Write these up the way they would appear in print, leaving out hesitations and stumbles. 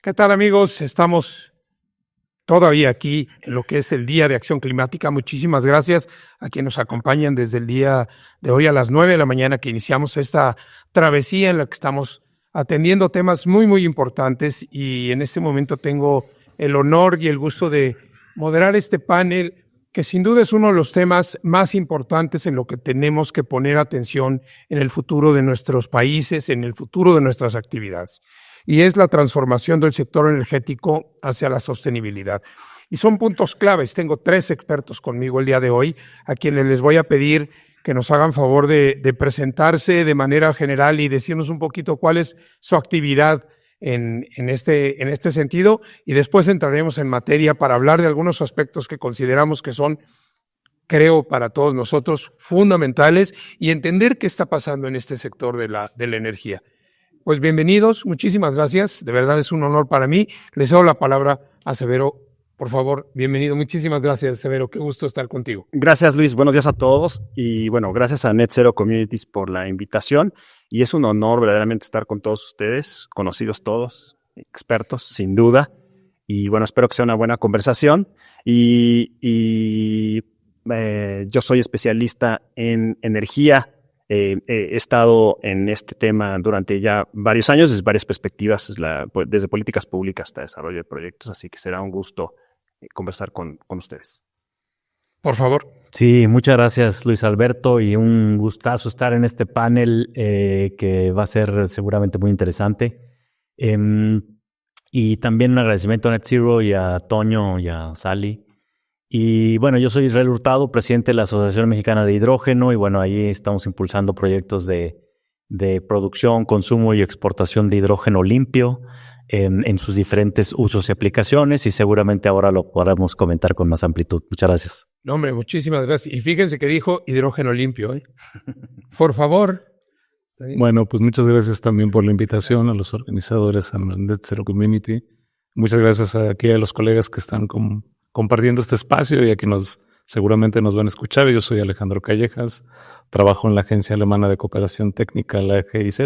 ¿Qué tal, amigos? Estamos todavía aquí en lo que es el Día de Acción Climática. Muchísimas gracias a quienes nos acompañan desde el día de hoy a las 9 de la mañana que iniciamos esta travesía en la que estamos atendiendo temas muy, muy importantes, y en este momento tengo el honor y el gusto de moderar este panel que sin duda es uno de los temas más importantes en lo que tenemos que poner atención en el futuro de nuestros países, en el futuro de nuestras actividades. Y es la transformación del sector energético hacia la sostenibilidad. Y son puntos claves. Tengo 3 expertos conmigo el día de hoy, a quienes les voy a pedir que nos hagan favor de presentarse de manera general y decirnos un poquito cuál es su actividad en este sentido, y después entraremos en materia para hablar de algunos aspectos que consideramos que son, creo, para todos nosotros fundamentales, y entender qué está pasando en este sector de la energía. Pues bienvenidos, muchísimas gracias, de verdad es un honor para mí. Les doy la palabra a Severo, por favor, bienvenido. Muchísimas gracias, Severo, qué gusto estar contigo. Gracias, Luis, buenos días a todos, y bueno, gracias a Net Zero Communities por la invitación, y es un honor verdaderamente estar con todos ustedes, conocidos todos, expertos, sin duda, y bueno, espero que sea una buena conversación, y yo soy especialista en energía. He estado en este tema durante ya varios años, desde varias perspectivas, desde políticas públicas hasta desarrollo de proyectos, así que será un gusto conversar con ustedes. Por favor. Sí, muchas gracias, Luis Alberto, y un gustazo estar en este panel que va a ser seguramente muy interesante. Y también un agradecimiento a Net Zero y a Toño y a Sally. Y bueno, yo soy Israel Hurtado, presidente de la Asociación Mexicana de Hidrógeno, y bueno, ahí estamos impulsando proyectos de producción, consumo y exportación de hidrógeno limpio en sus diferentes usos y aplicaciones, y seguramente ahora lo podremos comentar con más amplitud. Muchas gracias. No, hombre, muchísimas gracias. Y fíjense que dijo hidrógeno limpio, ¿eh? Por favor. Bueno, pues muchas gracias también por la invitación a los organizadores, a Net Zero Community. Muchas gracias aquí a los colegas que están compartiendo este espacio y a quienes seguramente nos van a escuchar. Yo soy Alejandro Callejas, trabajo en la Agencia Alemana de Cooperación Técnica, la GIZ,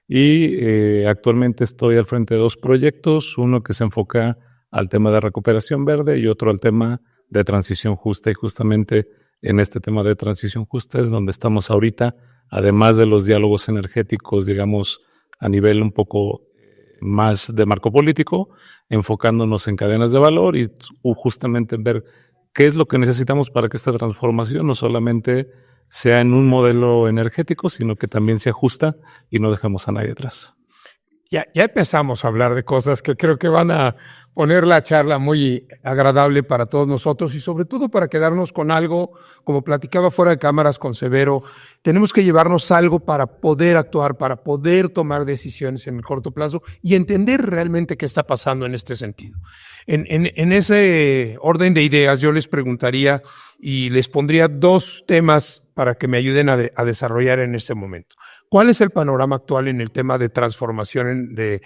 y actualmente estoy al frente de 2 proyectos, uno que se enfoca al tema de recuperación verde y otro al tema de transición justa, y justamente en este tema de transición justa es donde estamos ahorita, además de los diálogos energéticos, digamos, a nivel un poco más de marco político, enfocándonos en cadenas de valor y justamente en ver qué es lo que necesitamos para que esta transformación no solamente sea en un modelo energético, sino que también sea justa y no dejemos a nadie atrás. Ya empezamos a hablar de cosas que creo que van a poner la charla muy agradable para todos nosotros, y sobre todo para quedarnos con algo, como platicaba fuera de cámaras con Severo, tenemos que llevarnos algo para poder actuar, para poder tomar decisiones en el corto plazo y entender realmente qué está pasando en este sentido. En ese orden de ideas, yo les preguntaría y les pondría 2 temas para que me ayuden a desarrollar en este momento. ¿Cuál es el panorama actual en el tema de transformación de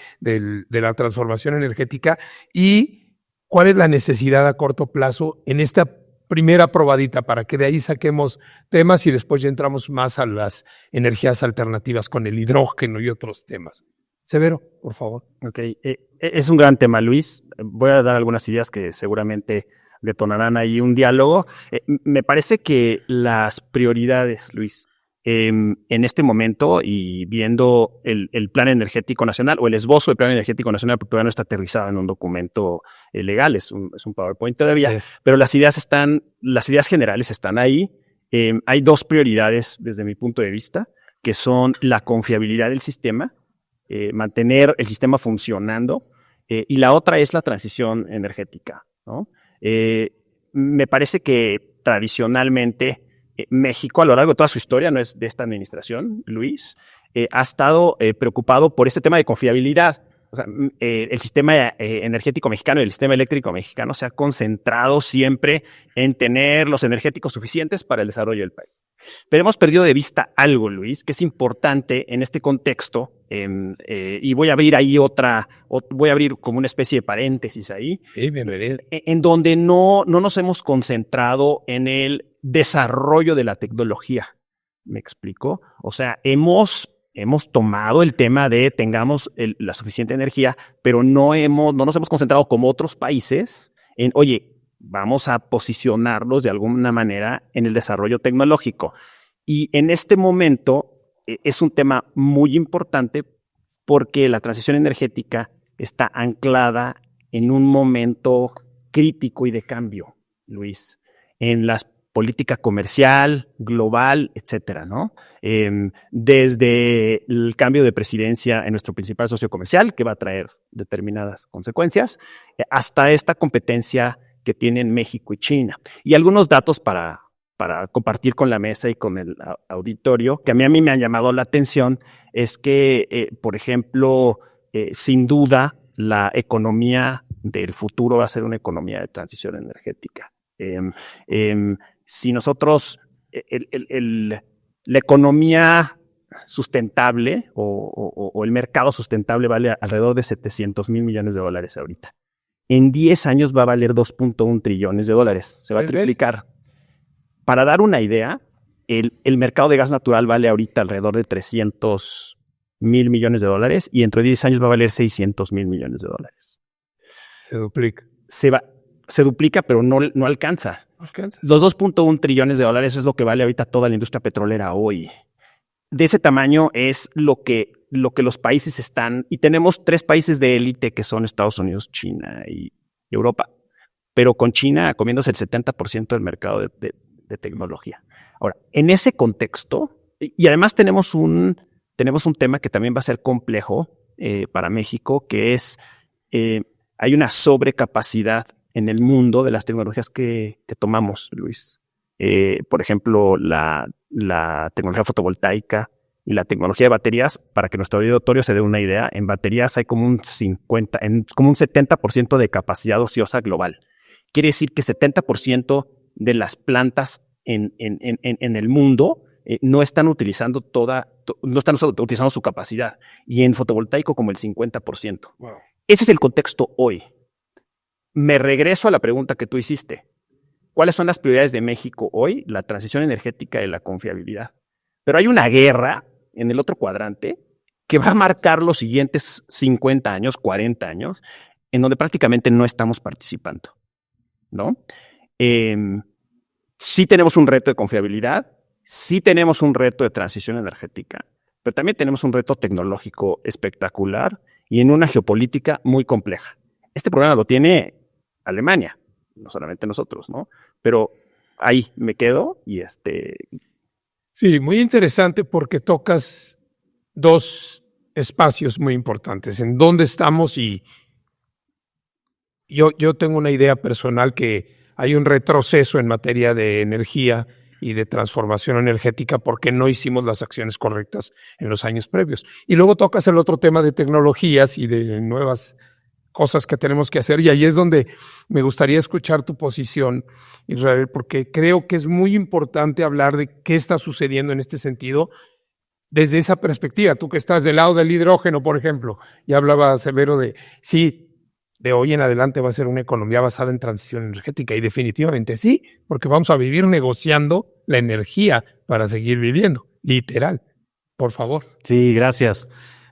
la transformación energética, y cuál es la necesidad a corto plazo en esta primera probadita, para que de ahí saquemos temas y después ya entramos más a las energías alternativas con el hidrógeno y otros temas? Severo, por favor. Ok, es un gran tema, Luis. Voy a dar algunas ideas que seguramente detonarán ahí un diálogo. Me parece que las prioridades, Luis, en este momento, y viendo el Plan Energético Nacional o el esbozo del Plan Energético Nacional, porque todavía no está aterrizado en un documento legal, es un PowerPoint todavía, sí. Pero las ideas generales están ahí. Hay 2 prioridades desde mi punto de vista, que son la confiabilidad del sistema, mantener el sistema funcionando, y la otra es la transición energética, ¿no? Me parece que tradicionalmente México, a lo largo de toda su historia, no es de esta administración, Luis, ha estado preocupado por este tema de confiabilidad. O sea, el sistema energético mexicano y el sistema eléctrico mexicano se ha concentrado siempre en tener los energéticos suficientes para el desarrollo del país. Pero hemos perdido de vista algo, Luis, que es importante en este contexto, y voy a abrir ahí voy a abrir como una especie de paréntesis ahí, Sí, bienvenido. En donde no nos hemos concentrado en el desarrollo de la tecnología. ¿Me explico? O sea, hemos hemos tomado el tema de tengamos la suficiente energía, pero no nos hemos concentrado como otros países en, oye, vamos a posicionarlos de alguna manera en el desarrollo tecnológico. Y en este momento es un tema muy importante porque la transición energética está anclada en un momento crítico y de cambio, Luis, en la política comercial, global, etcétera, ¿no? Desde el cambio de presidencia en nuestro principal socio comercial, que va a traer determinadas consecuencias, hasta esta competencia que tienen México y China. Y algunos datos para compartir con la mesa y con el auditorio, que a mí me han llamado la atención, es que, por ejemplo, sin duda, la economía del futuro va a ser una economía de transición energética. Si nosotros, la economía sustentable o el mercado sustentable vale alrededor de $700 mil millones ahorita. En 10 años va a valer $2.1 trillones. Se va a triplicar. Para dar una idea, el mercado de gas natural vale ahorita alrededor de $300 mil millones y dentro de 10 años va a valer $600 mil millones. Se duplica. Se duplica, pero no alcanza. Los $2.1 trillones es lo que vale ahorita toda la industria petrolera hoy. De ese tamaño es lo que los países están, y tenemos 3 países de élite que son Estados Unidos, China y Europa, pero con China comiéndose el 70% del mercado de tecnología. Ahora, en ese contexto, y además tenemos un tema que también va a ser complejo para México, que es hay una sobrecapacidad en el mundo de las tecnologías que tomamos, Luis. Por ejemplo, la tecnología fotovoltaica y la tecnología de baterías. Para que nuestro auditorio se dé una idea, en baterías hay como un 70% de capacidad ociosa global. Quiere decir que 70% de las plantas en el mundo no están utilizando utilizando su capacidad. Y en fotovoltaico como el 50%. Wow. Ese es el contexto hoy. Me regreso a la pregunta que tú hiciste. ¿Cuáles son las prioridades de México hoy? La transición energética y la confiabilidad. Pero hay una guerra en el otro cuadrante que va a marcar los siguientes 50 años, 40 años, en donde prácticamente no estamos participando, ¿no? Sí tenemos un reto de confiabilidad, sí tenemos un reto de transición energética, pero también tenemos un reto tecnológico espectacular y en una geopolítica muy compleja. Este problema lo tiene Alemania, no solamente nosotros, ¿no? Pero ahí me quedo y Sí, muy interesante porque tocas 2 espacios muy importantes. En dónde estamos y yo tengo una idea personal que hay un retroceso en materia de energía y de transformación energética porque no hicimos las acciones correctas en los años previos. Y luego tocas el otro tema de tecnologías y de nuevas cosas que tenemos que hacer, y ahí es donde me gustaría escuchar tu posición, Israel, porque creo que es muy importante hablar de qué está sucediendo en este sentido desde esa perspectiva. Tú que estás del lado del hidrógeno, por ejemplo, ya hablaba Severo de, sí, de hoy en adelante va a ser una economía basada en transición energética, y definitivamente sí, porque vamos a vivir negociando la energía para seguir viviendo, literal. Por favor. Sí, gracias.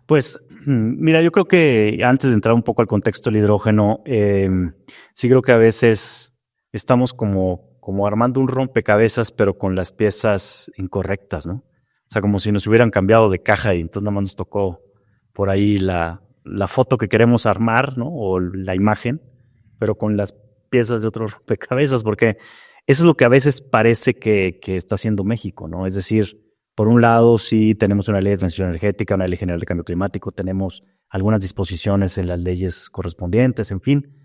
Pues mira, yo creo que antes de entrar un poco al contexto del hidrógeno, sí creo que a veces estamos como armando un rompecabezas, pero con las piezas incorrectas, ¿no? O sea, como si nos hubieran cambiado de caja y entonces nada más nos tocó por ahí la foto que queremos armar, ¿no? O la imagen, pero con las piezas de otro rompecabezas, porque eso es lo que a veces parece que está haciendo México, ¿no? Es decir, por un lado, sí tenemos una ley de transición energética, una ley general de cambio climático, tenemos algunas disposiciones en las leyes correspondientes, en fin.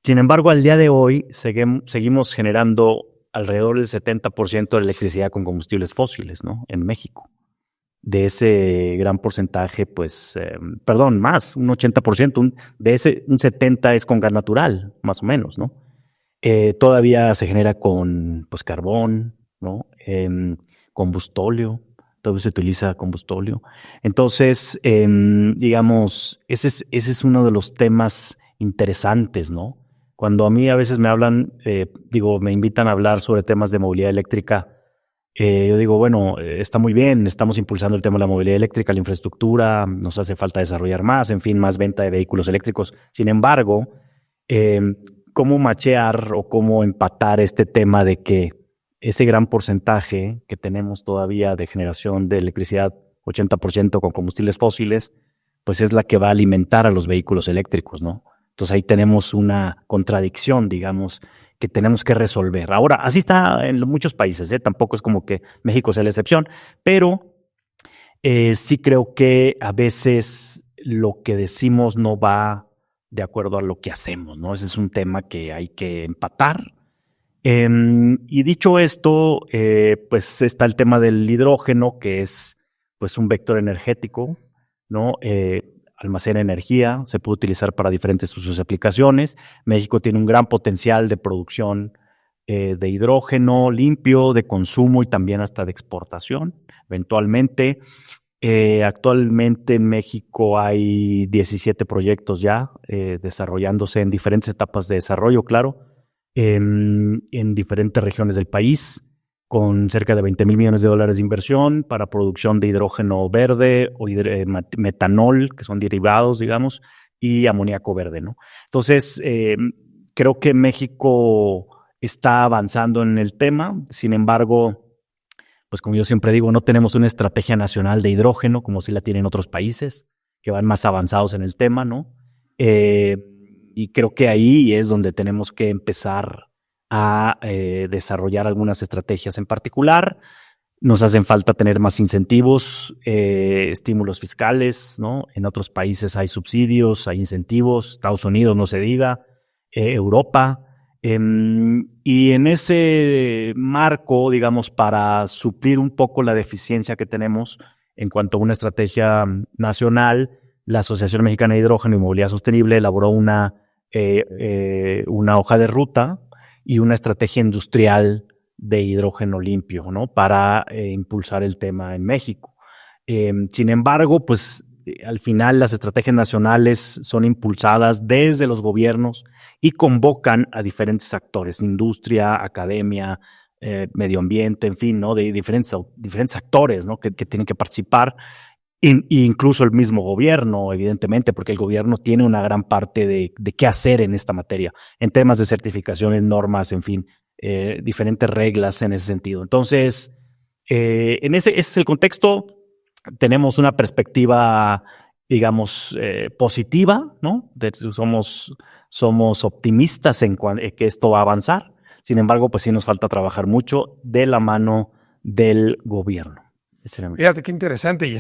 Sin embargo, al día de hoy seguimos generando alrededor del 70% de electricidad con combustibles fósiles, ¿no? En México. De ese gran porcentaje, pues, más, un 80%, de ese un 70% es con gas natural, más o menos, ¿no? Todavía se genera con, pues, carbón, ¿no? Combustóleo, todavía se utiliza combustóleo. Entonces, digamos, ese es uno de los temas interesantes, ¿no? Cuando a mí a veces me hablan, me invitan a hablar sobre temas de movilidad eléctrica, Yo digo, bueno, está muy bien, estamos impulsando el tema de la movilidad eléctrica, la infraestructura, nos hace falta desarrollar más, en fin, más venta de vehículos eléctricos. Sin embargo, eh, ¿cómo machear o cómo empatar este tema de que ese gran porcentaje que tenemos todavía de generación de electricidad, 80% con combustibles fósiles, pues es la que va a alimentar a los vehículos eléctricos, ¿no? Entonces ahí tenemos una contradicción, digamos, que tenemos que resolver. Ahora, así está en muchos países, ¿eh? Tampoco es como que México sea la excepción, pero sí creo que a veces lo que decimos no va de acuerdo a lo que hacemos, ¿no? Ese es un tema que hay que empatar. Y dicho esto, pues está el tema del hidrógeno, que es pues un vector energético, ¿no? Almacena energía, se puede utilizar para diferentes usos y aplicaciones. México tiene un gran potencial de producción de hidrógeno limpio, de consumo y también hasta de exportación, eventualmente. Actualmente en México hay 17 proyectos ya desarrollándose en diferentes etapas de desarrollo, claro, en diferentes regiones del país, con cerca de $20,000 millones de inversión para producción de hidrógeno verde o metanol, que son derivados, digamos, y amoníaco verde, ¿no? Entonces, creo que México está avanzando en el tema. Sin embargo, pues como yo siempre digo, no tenemos una estrategia nacional de hidrógeno como sí la tienen otros países que van más avanzados en el tema, ¿no? Y creo que ahí es donde tenemos que empezar a desarrollar algunas estrategias en particular. Nos hacen falta tener más incentivos, estímulos fiscales, ¿no? En otros países hay subsidios, hay incentivos, Estados Unidos no se diga, Europa. Y en ese marco, digamos, para suplir un poco la deficiencia que tenemos en cuanto a una estrategia nacional, la Asociación Mexicana de Hidrógeno y Movilidad Sostenible elaboró una hoja de ruta y una estrategia industrial de hidrógeno limpio, ¿no? Para impulsar el tema en México. Sin embargo, pues al final las estrategias nacionales son impulsadas desde los gobiernos y convocan a diferentes actores, industria, academia, medio ambiente, en fin, ¿no? De diferentes actores, ¿no? Que tienen que participar. Incluso el mismo gobierno, evidentemente, porque el gobierno tiene una gran parte de qué hacer en esta materia, en temas de certificaciones, normas, en fin, diferentes reglas en ese sentido. Entonces, ese es el contexto. Tenemos una perspectiva, digamos, positiva, ¿no? Somos optimistas en que esto va a avanzar. Sin embargo, pues sí nos falta trabajar mucho de la mano del gobierno. Fíjate qué interesante, y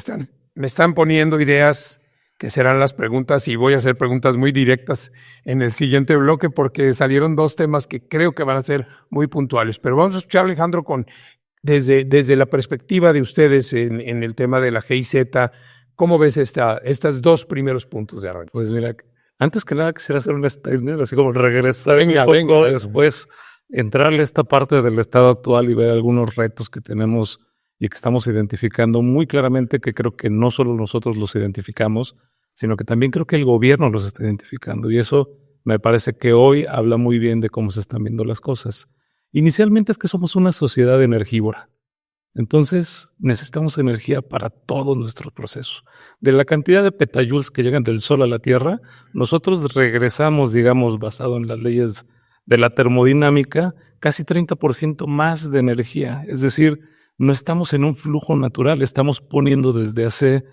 me están poniendo ideas que serán las preguntas, y voy a hacer preguntas muy directas en el siguiente bloque porque salieron dos temas que creo que van a ser muy puntuales. Pero vamos a escuchar, Alejandro, desde la perspectiva de ustedes en el tema de la GIZ, ¿cómo ves estos dos primeros puntos de arranque? Pues mira, antes que nada quisiera hacer un statement, así como regresar venga, después entrarle a esta parte del estado actual y ver algunos retos que tenemos y que estamos identificando muy claramente, que creo que no solo nosotros los identificamos, sino que también creo que el gobierno los está identificando. Y eso me parece que hoy habla muy bien de cómo se están viendo las cosas. Inicialmente es que somos una sociedad energívora. Entonces necesitamos energía para todos nuestros procesos. De la cantidad de petajoules que llegan del sol a la Tierra, nosotros regresamos, digamos, basado en las leyes de la termodinámica, casi 30% más de energía. Es decir, no estamos en un flujo natural, estamos poniendo desde hace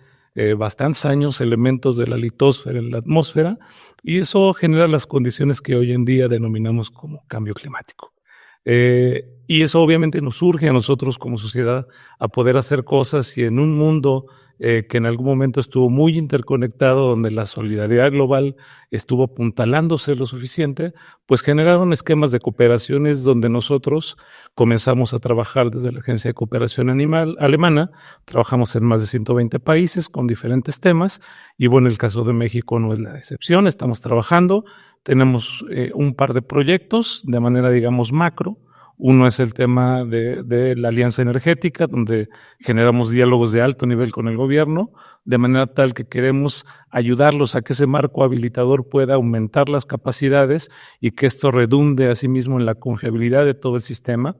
bastantes años elementos de la litosfera en la atmósfera, y eso genera las condiciones que hoy en día denominamos como cambio climático. Y eso obviamente nos urge a nosotros como sociedad a poder hacer cosas, y en un mundo que en algún momento estuvo muy interconectado, donde la solidaridad global estuvo apuntalándose lo suficiente, pues generaron esquemas de cooperaciones donde nosotros comenzamos a trabajar desde la Agencia de Cooperación Alemana. Trabajamos en más de 120 países con diferentes temas, y bueno, el caso de México no es la excepción. Estamos trabajando, tenemos un par de proyectos de manera, digamos, macro. Uno es el tema de la alianza energética, donde generamos diálogos de alto nivel con el gobierno, de manera tal que queremos ayudarlos a que ese marco habilitador pueda aumentar las capacidades y que esto redunde asimismo en la confiabilidad de todo el sistema.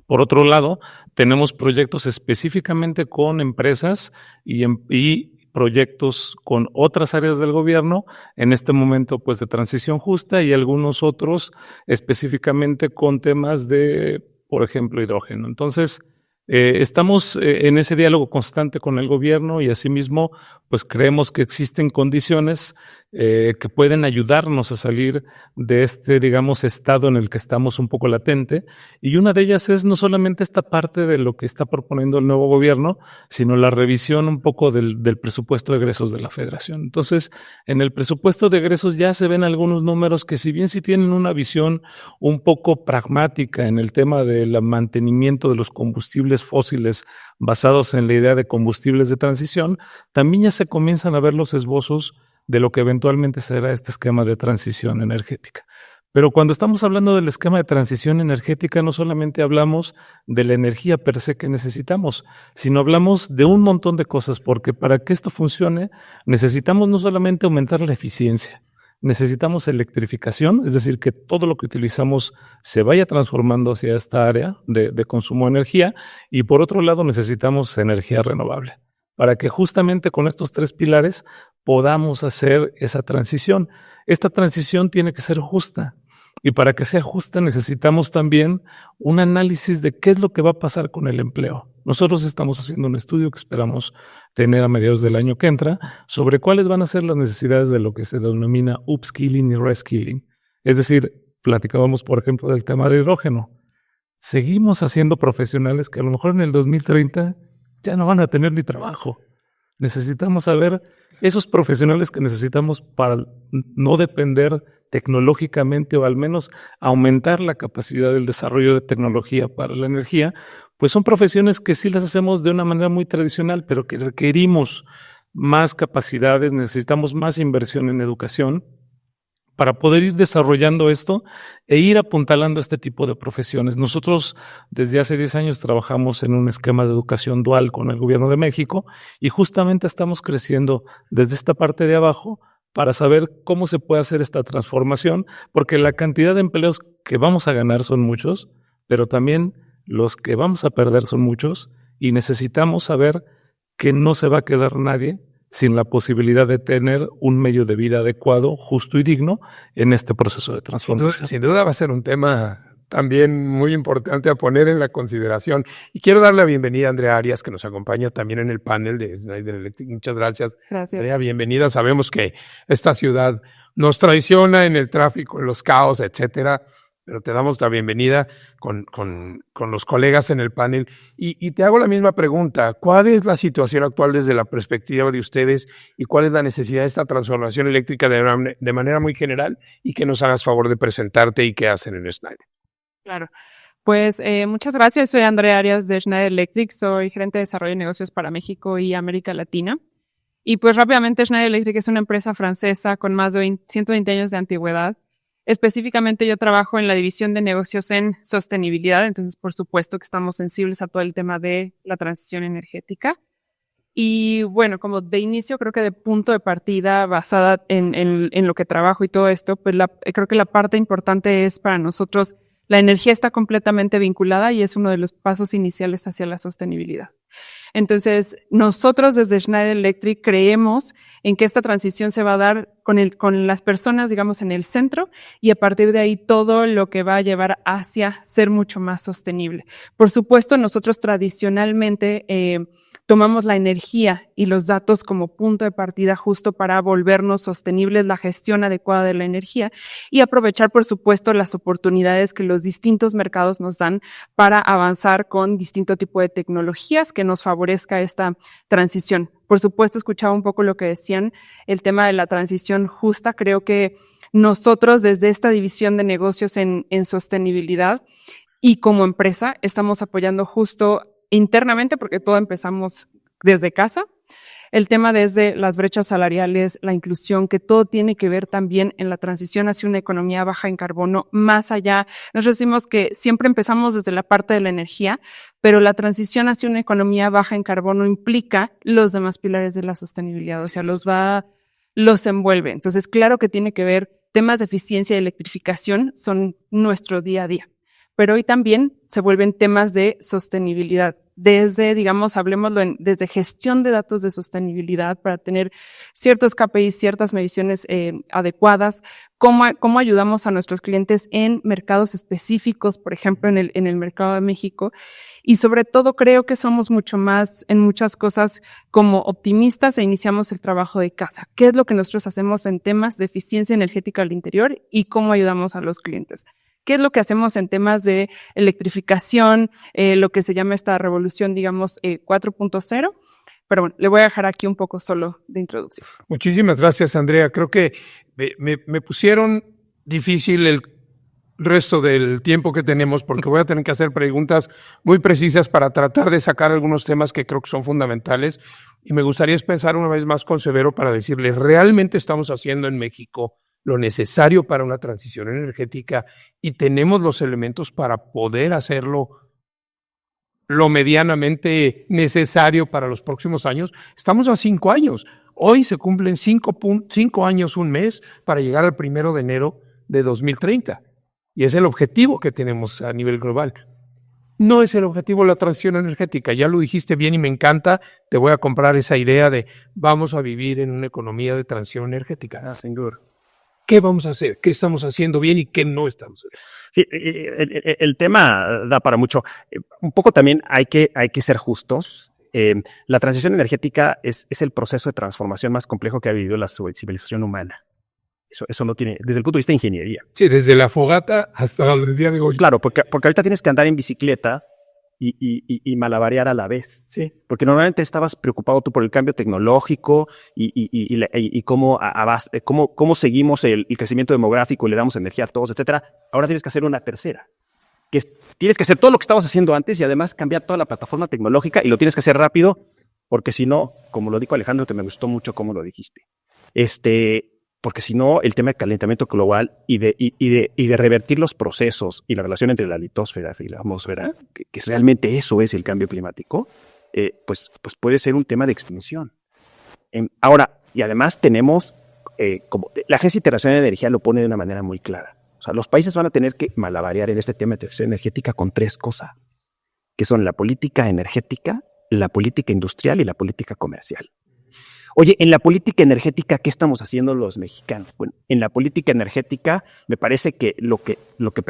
Por otro lado, tenemos proyectos específicamente con empresas y proyectos con otras áreas del gobierno, en este momento pues de transición justa y algunos otros específicamente con temas de, por ejemplo, hidrógeno. Entonces, estamos en ese diálogo constante con el gobierno y asimismo pues creemos que existen condiciones que pueden ayudarnos a salir de este, digamos, estado en el que estamos un poco latente. Y una de ellas es no solamente esta parte de lo que está proponiendo el nuevo gobierno, sino la revisión un poco del presupuesto de egresos de la Federación. Entonces, en el presupuesto de egresos ya se ven algunos números que, si bien sí tienen una visión un poco pragmática en el tema del mantenimiento de los combustibles fósiles basados en la idea de combustibles de transición, también ya se comienzan a ver los esbozos de lo que eventualmente será este esquema de transición energética. Pero cuando estamos hablando del esquema de transición energética, no solamente hablamos de la energía per se que necesitamos, sino hablamos de un montón de cosas, porque para que esto funcione necesitamos no solamente aumentar la eficiencia, necesitamos electrificación, es decir, que todo lo que utilizamos se vaya transformando hacia esta área de consumo de energía, y por otro lado necesitamos energía renovable, para que justamente con estos tres pilares podamos hacer esa transición. Esta transición tiene que ser justa, y para que sea justa necesitamos también un análisis de qué es lo que va a pasar con el empleo. Nosotros estamos haciendo un estudio que esperamos tener a mediados del año que entra sobre cuáles van a ser las necesidades de lo que se denomina upskilling y reskilling. Es decir, platicábamos, por ejemplo, del tema de hidrógeno. Seguimos haciendo profesionales que a lo mejor en el 2030 ya no van a tener ni trabajo. Necesitamos saber esos profesionales que necesitamos para no depender tecnológicamente, o al menos aumentar la capacidad del desarrollo de tecnología para la energía, pues son profesiones que sí las hacemos de una manera muy tradicional, pero que requerimos más capacidades, necesitamos más inversión en educación para poder ir desarrollando esto e ir apuntalando este tipo de profesiones. Nosotros desde hace 10 años trabajamos en un esquema de educación dual con el Gobierno de México y justamente estamos creciendo desde esta parte de abajo para saber cómo se puede hacer esta transformación, porque la cantidad de empleos que vamos a ganar son muchos, pero también los que vamos a perder son muchos, y necesitamos saber que no se va a quedar nadie sin la posibilidad de tener un medio de vida adecuado, justo y digno en este proceso de transformación. Sin duda va a ser un tema también muy importante a poner en la consideración. Y quiero darle la bienvenida a Andrea Arias, que nos acompaña también en el panel de Schneider Electric. Muchas gracias. Gracias. Andrea, bienvenida. Sabemos que esta ciudad nos traiciona en el tráfico, en los caos, etcétera, pero te damos la bienvenida con los colegas en el panel. Y te hago la misma pregunta. ¿Cuál es la situación actual desde la perspectiva de ustedes y cuál es la necesidad de esta transformación eléctrica de manera muy general? Y que nos hagas favor de presentarte y qué hacen en Schneider. Claro. Pues muchas gracias. Soy Andrea Arias de Schneider Electric. Soy gerente de desarrollo de negocios para México y América Latina. Y pues rápidamente, Schneider Electric es una empresa francesa con más de 120 años de antigüedad. Específicamente yo trabajo en la división de negocios en sostenibilidad, entonces por supuesto que estamos sensibles a todo el tema de la transición energética. Y bueno, como de inicio, creo que de punto de partida basada en lo que trabajo y todo esto, pues creo que la parte importante es para nosotros, la energía está completamente vinculada y es uno de los pasos iniciales hacia la sostenibilidad. Entonces, nosotros desde Schneider Electric creemos en que esta transición se va a dar con las personas, digamos, en el centro, y a partir de ahí todo lo que va a llevar hacia ser mucho más sostenible. Por supuesto, nosotros tradicionalmente tomamos la energía y los datos como punto de partida justo para volvernos sostenibles, la gestión adecuada de la energía y aprovechar, por supuesto, las oportunidades que los distintos mercados nos dan para avanzar con distinto tipo de tecnologías que nos favorezca esta transición. Por supuesto, escuchaba un poco lo que decían, el tema de la transición justa. Creo que nosotros desde esta división de negocios en sostenibilidad y como empresa estamos apoyando justo internamente, porque todo empezamos desde casa, el tema desde las brechas salariales, la inclusión, que todo tiene que ver también en la transición hacia una economía baja en carbono, más allá. Nos decimos que siempre empezamos desde la parte de la energía, pero la transición hacia una economía baja en carbono implica los demás pilares de la sostenibilidad, o sea, los envuelve. Entonces, claro que tiene que ver temas de eficiencia y electrificación son nuestro día a día. Pero hoy también se vuelven temas de sostenibilidad. Desde, digamos, desde gestión de datos de sostenibilidad para tener ciertos KPIs, ciertas mediciones adecuadas, cómo ayudamos a nuestros clientes en mercados específicos, por ejemplo, en el mercado de México. Y sobre todo creo que somos mucho más en muchas cosas como optimistas e iniciamos el trabajo de casa. ¿Qué es lo que nosotros hacemos en temas de eficiencia energética al interior y cómo ayudamos a los clientes? ¿Qué es lo que hacemos en temas de electrificación, lo que se llama esta revolución, digamos, 4.0? Pero bueno, le voy a dejar aquí un poco solo de introducción. Muchísimas gracias, Andrea. Creo que me pusieron difícil el resto del tiempo que tenemos porque voy a tener que hacer preguntas muy precisas para tratar de sacar algunos temas que creo que son fundamentales. Y me gustaría pensar una vez más con Severo para decirle, ¿realmente estamos haciendo en México lo necesario para una transición energética y tenemos los elementos para poder hacerlo lo medianamente necesario para los próximos años? Estamos a 5 años. Hoy se cumplen 5 años, un mes, para llegar al 1 de enero de 2030. Y es el objetivo que tenemos a nivel global. No es el objetivo la transición energética. Ya lo dijiste bien y me encanta. Te voy a comprar esa idea de vamos a vivir en una economía de transición energética. Sin duda. ¿Qué vamos a hacer? ¿Qué estamos haciendo bien y qué no estamos haciendo? Sí, el tema da para mucho. Un poco también hay que ser justos. La transición energética es el proceso de transformación más complejo que ha vivido la civilización humana. Eso no tiene, desde el punto de vista de ingeniería. Sí, desde la fogata hasta el día de hoy. Claro, porque ahorita tienes que andar en bicicleta y malabarear a la vez. Sí. Porque normalmente estabas preocupado tú por el cambio tecnológico y cómo seguimos el crecimiento demográfico y le damos energía a todos, etcétera. Ahora tienes que hacer una tercera. Tienes que hacer todo lo que estabas haciendo antes y además cambiar toda la plataforma tecnológica y lo tienes que hacer rápido porque si no, como lo dijo Alejandro, que me gustó mucho cómo lo dijiste. Porque si no, el tema de calentamiento global y de revertir los procesos y la relación entre la litosfera y la atmósfera, que realmente eso es el cambio climático, pues puede ser un tema de extinción. Ahora, y además tenemos, como la Agencia Internacional de Energía lo pone de una manera muy clara. O sea, los países van a tener que malabarear en este tema de transición energética con 3 cosas, que son la política energética, la política industrial y la política comercial. Oye, en la política energética, ¿qué estamos haciendo los mexicanos? Bueno, en la política energética me parece que lo que ha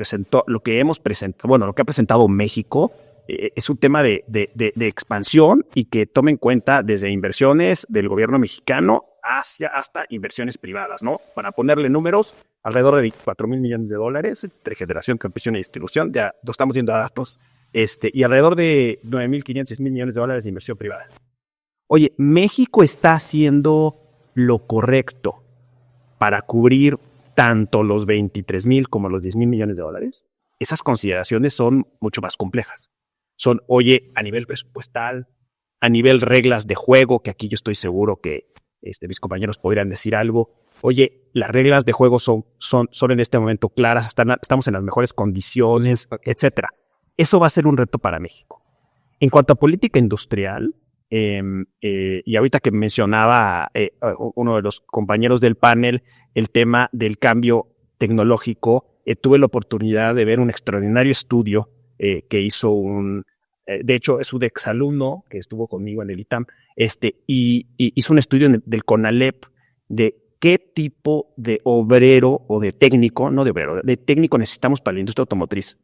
presentado México es un tema de expansión y que tome en cuenta desde inversiones del gobierno mexicano hasta inversiones privadas, ¿no? Para ponerle números, alrededor de $4,000 millones entre generación, captación y distribución, ya lo estamos viendo a datos, y alrededor de $9,500, $10,000 millones de inversión privada. Oye, México está haciendo lo correcto para cubrir tanto los 23,000 como los 10,000 millones de dólares. Esas consideraciones son mucho más complejas. Son, oye, a nivel presupuestal, a nivel reglas de juego, que aquí yo estoy seguro que mis compañeros podrían decir algo. Oye, las reglas de juego son en este momento claras, estamos en las mejores condiciones, etcétera. Eso va a ser un reto para México. En cuanto a política industrial, y ahorita que mencionaba uno de los compañeros del panel el tema del cambio tecnológico, tuve la oportunidad de ver un extraordinario estudio que hizo de hecho es un exalumno que estuvo conmigo en el ITAM, y hizo un estudio del CONALEP de qué tipo de obrero o de técnico, no de obrero, de técnico necesitamos para la industria automotriz.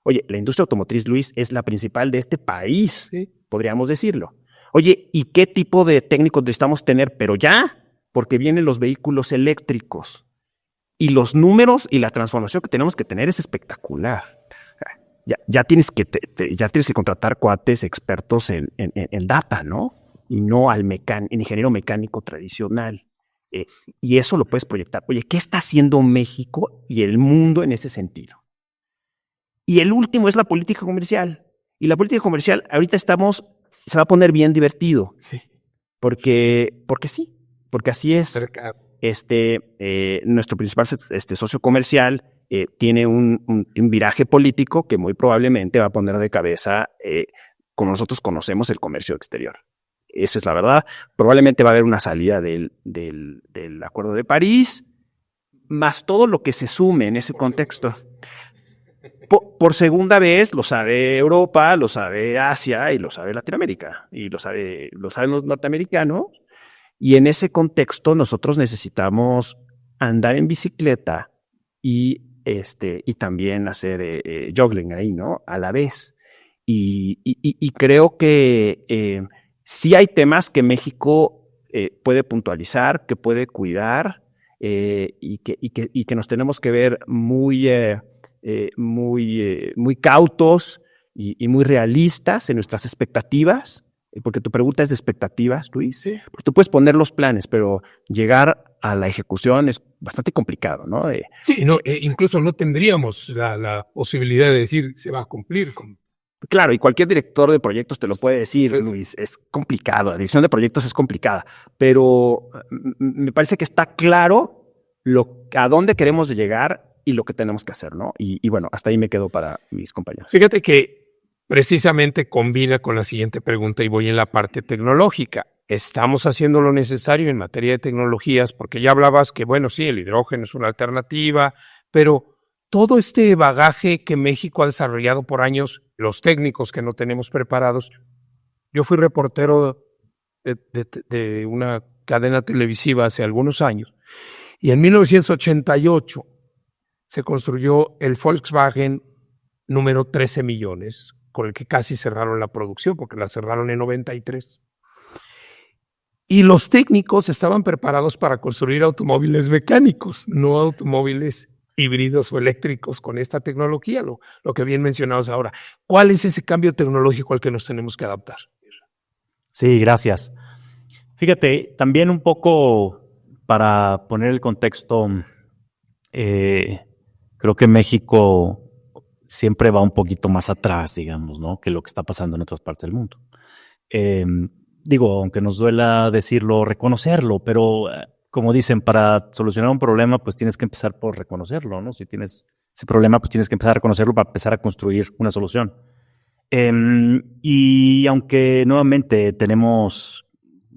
Oye, la industria automotriz, Luis, es la principal de este país, ¿sí? Podríamos decirlo. Oye, ¿y qué tipo de técnicos necesitamos tener? Pero ya, porque vienen los vehículos eléctricos. Y los números y la transformación que tenemos que tener es espectacular. Ya tienes que contratar cuates expertos en data, ¿no? Y no al ingeniero mecánico tradicional. Y eso lo puedes proyectar. Oye, ¿qué está haciendo México y el mundo en ese sentido? Y el último es la política comercial. Y la política comercial, ahorita se va a poner bien divertido. Sí. Porque así es. Nuestro principal socio comercial tiene un viraje político que muy probablemente va a poner de cabeza como nosotros conocemos el comercio exterior. Esa es la verdad. Probablemente va a haber una salida del Acuerdo de París, más todo lo que se sume en ese contexto. Por segunda vez lo sabe Europa, lo sabe Asia y lo sabe Latinoamérica y lo saben los norteamericanos. Y en ese contexto nosotros necesitamos andar en bicicleta y también hacer jogging ahí, ¿no? A la vez. Y creo que sí hay temas que México puede puntualizar, que puede cuidar y que nos tenemos que ver muy cautos y muy realistas en nuestras expectativas. Porque tu pregunta es de expectativas, Luis. Sí. Porque tú puedes poner los planes, pero llegar a la ejecución es bastante complicado, ¿no? Sí, no, incluso no tendríamos la posibilidad de decir se va a cumplir. Claro, y cualquier director de proyectos te lo puede decir, Pues, Luis, es complicado, la dirección de proyectos es complicada, pero me parece que está claro a dónde queremos llegar y lo que tenemos que hacer, ¿no? Y bueno, hasta ahí me quedo para mis compañeros. Fíjate que precisamente combina con la siguiente pregunta y voy en la parte tecnológica. ¿Estamos haciendo lo necesario en materia de tecnologías? Porque ya hablabas que, bueno, sí, el hidrógeno es una alternativa, pero todo este bagaje que México ha desarrollado por años, los técnicos que no tenemos preparados. Yo fui reportero de una cadena televisiva hace algunos años y en 1988 se construyó el Volkswagen número 13 millones, con el que casi cerraron la producción, porque la cerraron en 93. Y los técnicos estaban preparados para construir automóviles mecánicos, no automóviles híbridos o eléctricos con esta tecnología, lo que bien mencionabas ahora. ¿Cuál es ese cambio tecnológico al que nos tenemos que adaptar? Sí, gracias. Fíjate, también un poco para poner el contexto, creo que México siempre va un poquito más atrás, digamos, ¿no? Que lo que está pasando en otras partes del mundo. Digo, aunque nos duela decirlo, reconocerlo, pero como dicen, para solucionar un problema, pues tienes que empezar por reconocerlo, ¿no? Si tienes ese problema, pues tienes que empezar a reconocerlo para empezar a construir una solución. Y aunque nuevamente tenemos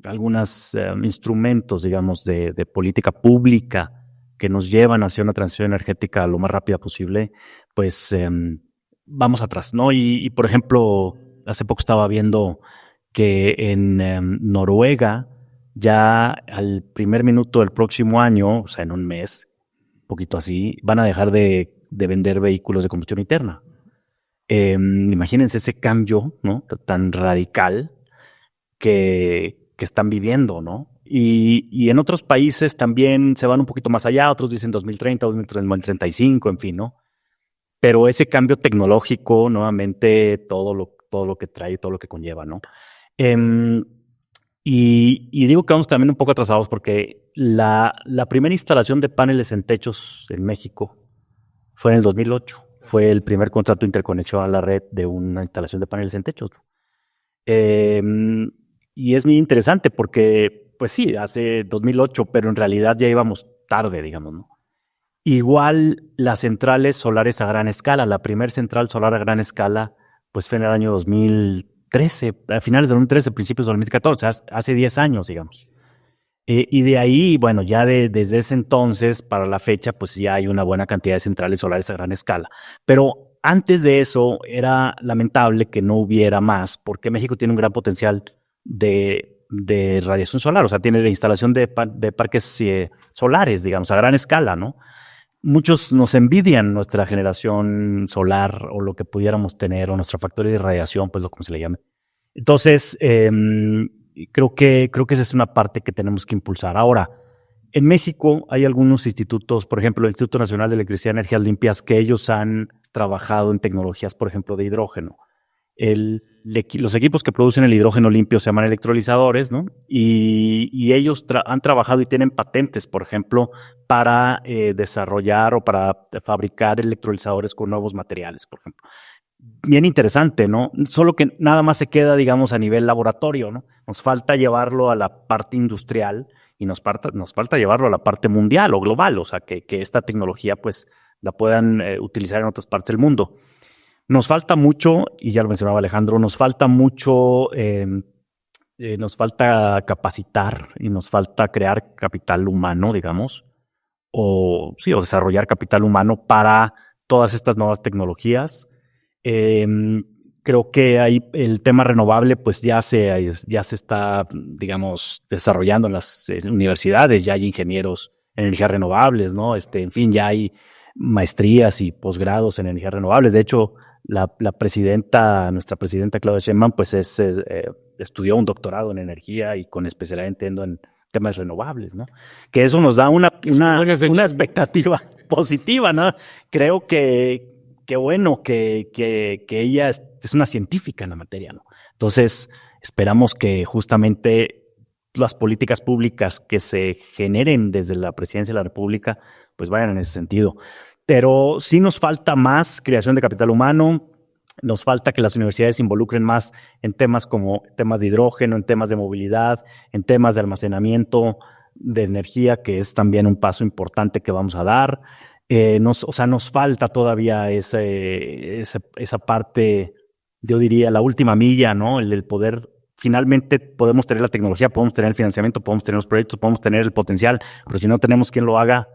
algunos instrumentos, digamos, de política pública que nos llevan hacia una transición energética lo más rápida posible, pues vamos atrás, ¿no? Y por ejemplo, hace poco estaba viendo que en Noruega ya al primer minuto del próximo año, o sea, en un mes, un poquito así, van a dejar de vender vehículos de combustión interna. Imagínense ese cambio, ¿no? Tan radical que están viviendo, ¿no? Y en otros países también se van un poquito más allá, otros dicen 2030, 2035, en fin, ¿no? Pero ese cambio tecnológico, nuevamente, todo lo que trae, todo lo que conlleva, ¿no? Y digo que vamos también un poco atrasados porque la primera instalación de paneles en techos en México fue en el 2008. Fue el primer contrato de interconexión a la red de una instalación de paneles en techos. Y es muy interesante porque, pues sí, hace 2008, pero en realidad ya íbamos tarde, digamos, ¿no? Igual las centrales solares a gran escala. La primera central solar a gran escala, pues fue en el año 2013, a finales de 2013, principios de 2014, hace 10 años, digamos. Y de ahí, bueno, ya desde ese entonces para la fecha, pues ya hay una buena cantidad de centrales solares a gran escala. Pero antes de eso era lamentable que no hubiera más, porque México tiene un gran potencial de radiación solar, o sea, tiene la instalación de parques solares, digamos, a gran escala, ¿no? Muchos nos envidian nuestra generación solar o lo que pudiéramos tener, o nuestra factoría de radiación, pues lo como se le llame. Entonces, creo que esa es una parte que tenemos que impulsar. Ahora, en México hay algunos institutos, por ejemplo, el Instituto Nacional de Electricidad y Energías Limpias, que ellos han trabajado en tecnologías, por ejemplo, de hidrógeno. Los equipos que producen el hidrógeno limpio se llaman electrolizadores, ¿no? Y ellos han trabajado y tienen patentes, por ejemplo, para desarrollar o para fabricar electrolizadores con nuevos materiales, por ejemplo. Bien interesante, ¿no? Solo que nada más se queda, digamos, a nivel laboratorio, ¿no? Nos falta llevarlo a la parte industrial y nos falta llevarlo a la parte mundial o global, o sea, que esta tecnología, pues, la puedan utilizar en otras partes del mundo. Nos falta mucho, y ya lo mencionaba Alejandro, nos falta mucho, nos falta capacitar y nos falta crear capital humano, digamos, o desarrollar capital humano para todas estas nuevas tecnologías. Creo que ahí el tema renovable pues ya se está, digamos, desarrollando en las universidades. Ya hay ingenieros en energías renovables, ¿no? En fin, ya hay maestrías y posgrados en energías renovables. De hecho, nuestra presidenta Claudia Sheinbaum pues estudió un doctorado en energía y con especialidad, entiendo, en temas renovables, ¿no? Que eso nos da una expectativa positiva, ¿no? Creo que bueno, que ella es una científica en la materia, ¿no? Entonces, esperamos que justamente las políticas públicas que se generen desde la Presidencia de la República, pues vayan en ese sentido. Pero sí nos falta más creación de capital humano, nos falta que las universidades se involucren más en temas como temas de hidrógeno, en temas de movilidad, en temas de almacenamiento de energía, que es también un paso importante que vamos a dar. Nos falta todavía esa parte, yo diría, la última milla, ¿no? El poder, finalmente podemos tener la tecnología, podemos tener el financiamiento, podemos tener los proyectos, podemos tener el potencial, pero si no tenemos quien lo haga,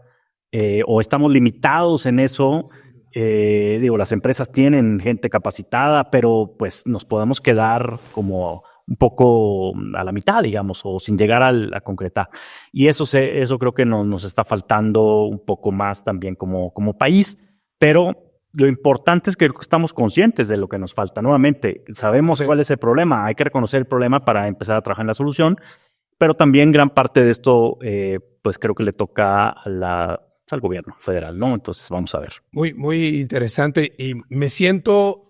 o estamos limitados en eso, las empresas tienen gente capacitada, pero pues nos podemos quedar como un poco a la mitad, digamos, o sin llegar a concretar. Y eso creo que nos está faltando un poco más también como país, pero lo importante es que estamos conscientes de lo que nos falta. Nuevamente, sabemos cuál es el problema, hay que reconocer el problema para empezar a trabajar en la solución, pero también gran parte de esto, pues creo que le toca al gobierno federal, ¿no? Entonces vamos a ver. Muy, muy interesante, y me siento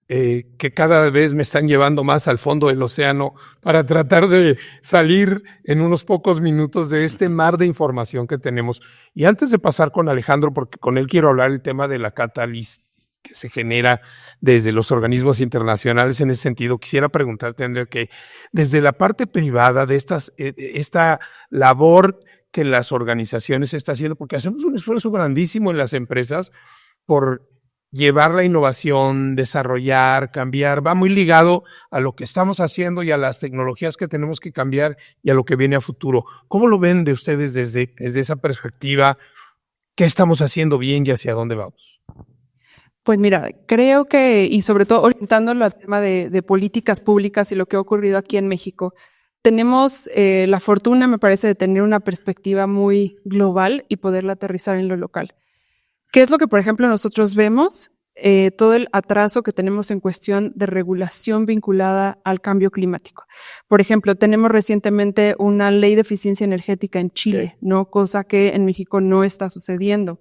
que cada vez me están llevando más al fondo del océano para tratar de salir en unos pocos minutos de este mar de información que tenemos. Y antes de pasar con Alejandro, porque con él quiero hablar el tema de la catálisis que se genera desde los organismos internacionales, en ese sentido, quisiera preguntarte, Andrea, que desde la parte privada de esta labor que las organizaciones están haciendo, porque hacemos un esfuerzo grandísimo en las empresas por llevar la innovación, desarrollar, cambiar, va muy ligado a lo que estamos haciendo y a las tecnologías que tenemos que cambiar y a lo que viene a futuro. ¿Cómo lo ven de ustedes desde esa perspectiva? ¿Qué estamos haciendo bien y hacia dónde vamos? Pues mira, creo que, y sobre todo orientándolo al tema de políticas públicas y lo que ha ocurrido aquí en México, tenemos la fortuna, me parece, de tener una perspectiva muy global y poderla aterrizar en lo local. ¿Qué es lo que, por ejemplo, nosotros vemos? Todo el atraso que tenemos en cuestión de regulación vinculada al cambio climático. Por ejemplo, tenemos recientemente una ley de eficiencia energética en Chile, ¿no? Cosa que en México no está sucediendo.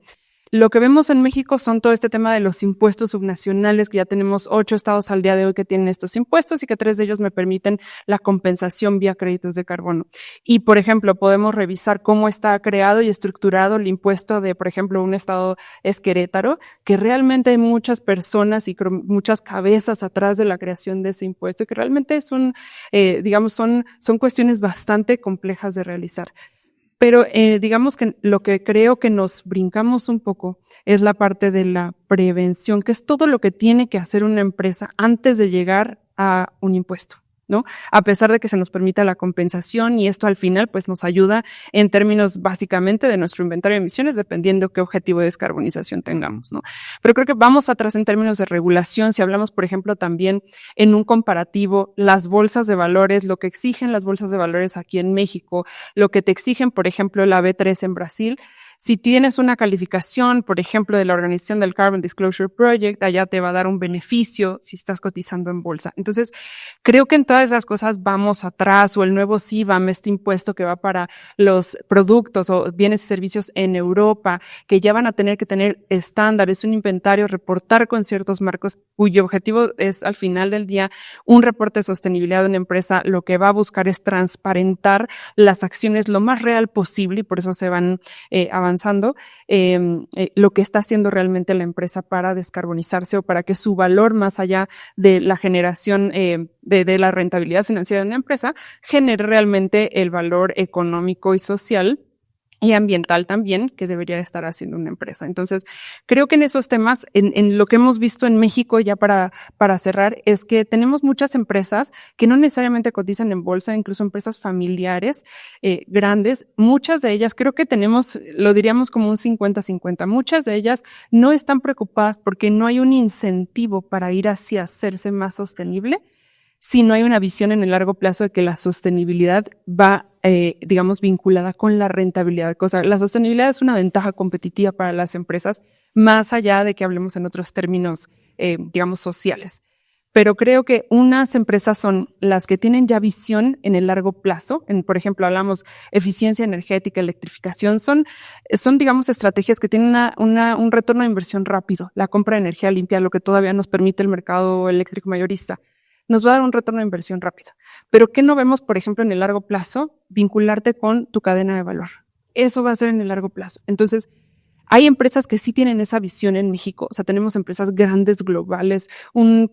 Lo que vemos en México son todo este tema de los impuestos subnacionales, que ya tenemos 8 estados al día de hoy que tienen estos impuestos y que 3 de ellos me permiten la compensación vía créditos de carbono. Y, por ejemplo, podemos revisar cómo está creado y estructurado el impuesto de, por ejemplo, un estado es Querétaro, que realmente hay muchas personas y muchas cabezas atrás de la creación de ese impuesto, y que realmente son cuestiones bastante complejas de realizar. Pero digamos que lo que creo que nos brincamos un poco es la parte de la prevención, que es todo lo que tiene que hacer una empresa antes de llegar a un impuesto, ¿no? A pesar de que se nos permita la compensación, y esto al final pues nos ayuda en términos básicamente de nuestro inventario de emisiones, dependiendo qué objetivo de descarbonización tengamos, ¿no? Pero creo que vamos atrás en términos de regulación. Si hablamos, por ejemplo, también en un comparativo, las bolsas de valores, lo que exigen las bolsas de valores aquí en México, lo que te exigen, por ejemplo, la B3 en Brasil. Si tienes una calificación, por ejemplo, de la organización del Carbon Disclosure Project, allá te va a dar un beneficio si estás cotizando en bolsa. Entonces, creo que en todas esas cosas vamos atrás, o el nuevo CBAM, este impuesto que va para los productos o bienes y servicios en Europa, que ya van a tener que tener estándares, un inventario, reportar con ciertos marcos, cuyo objetivo es, al final del día, un reporte de sostenibilidad de una empresa. Lo que va a buscar es transparentar las acciones lo más real posible, y por eso se van avanzando lo que está haciendo realmente la empresa para descarbonizarse, o para que su valor, más allá de la generación de la rentabilidad financiera de una empresa, genere realmente el valor económico y social y ambiental también que debería estar haciendo una empresa. Entonces, creo que en esos temas, en lo que hemos visto en México, ya para cerrar, es que tenemos muchas empresas que no necesariamente cotizan en bolsa, incluso empresas familiares grandes. Muchas de ellas, creo que tenemos, lo diríamos como un 50-50, muchas de ellas no están preocupadas porque no hay un incentivo para ir hacia hacerse más sostenible, si no hay una visión en el largo plazo de que la sostenibilidad va, digamos, vinculada con la rentabilidad. La sostenibilidad es una ventaja competitiva para las empresas, más allá de que hablemos en otros términos, digamos, sociales. Pero creo que unas empresas son las que tienen ya visión en el largo plazo. Por ejemplo, hablamos eficiencia energética, electrificación. Son digamos, estrategias que tienen un retorno de inversión rápido. La compra de energía limpia, lo que todavía nos permite el mercado eléctrico mayorista, nos va a dar un retorno de inversión rápido. Pero ¿qué no vemos, por ejemplo, en el largo plazo? Vincularte con tu cadena de valor. Eso va a ser en el largo plazo. Entonces, hay empresas que sí tienen esa visión en México. O sea, tenemos empresas grandes, globales,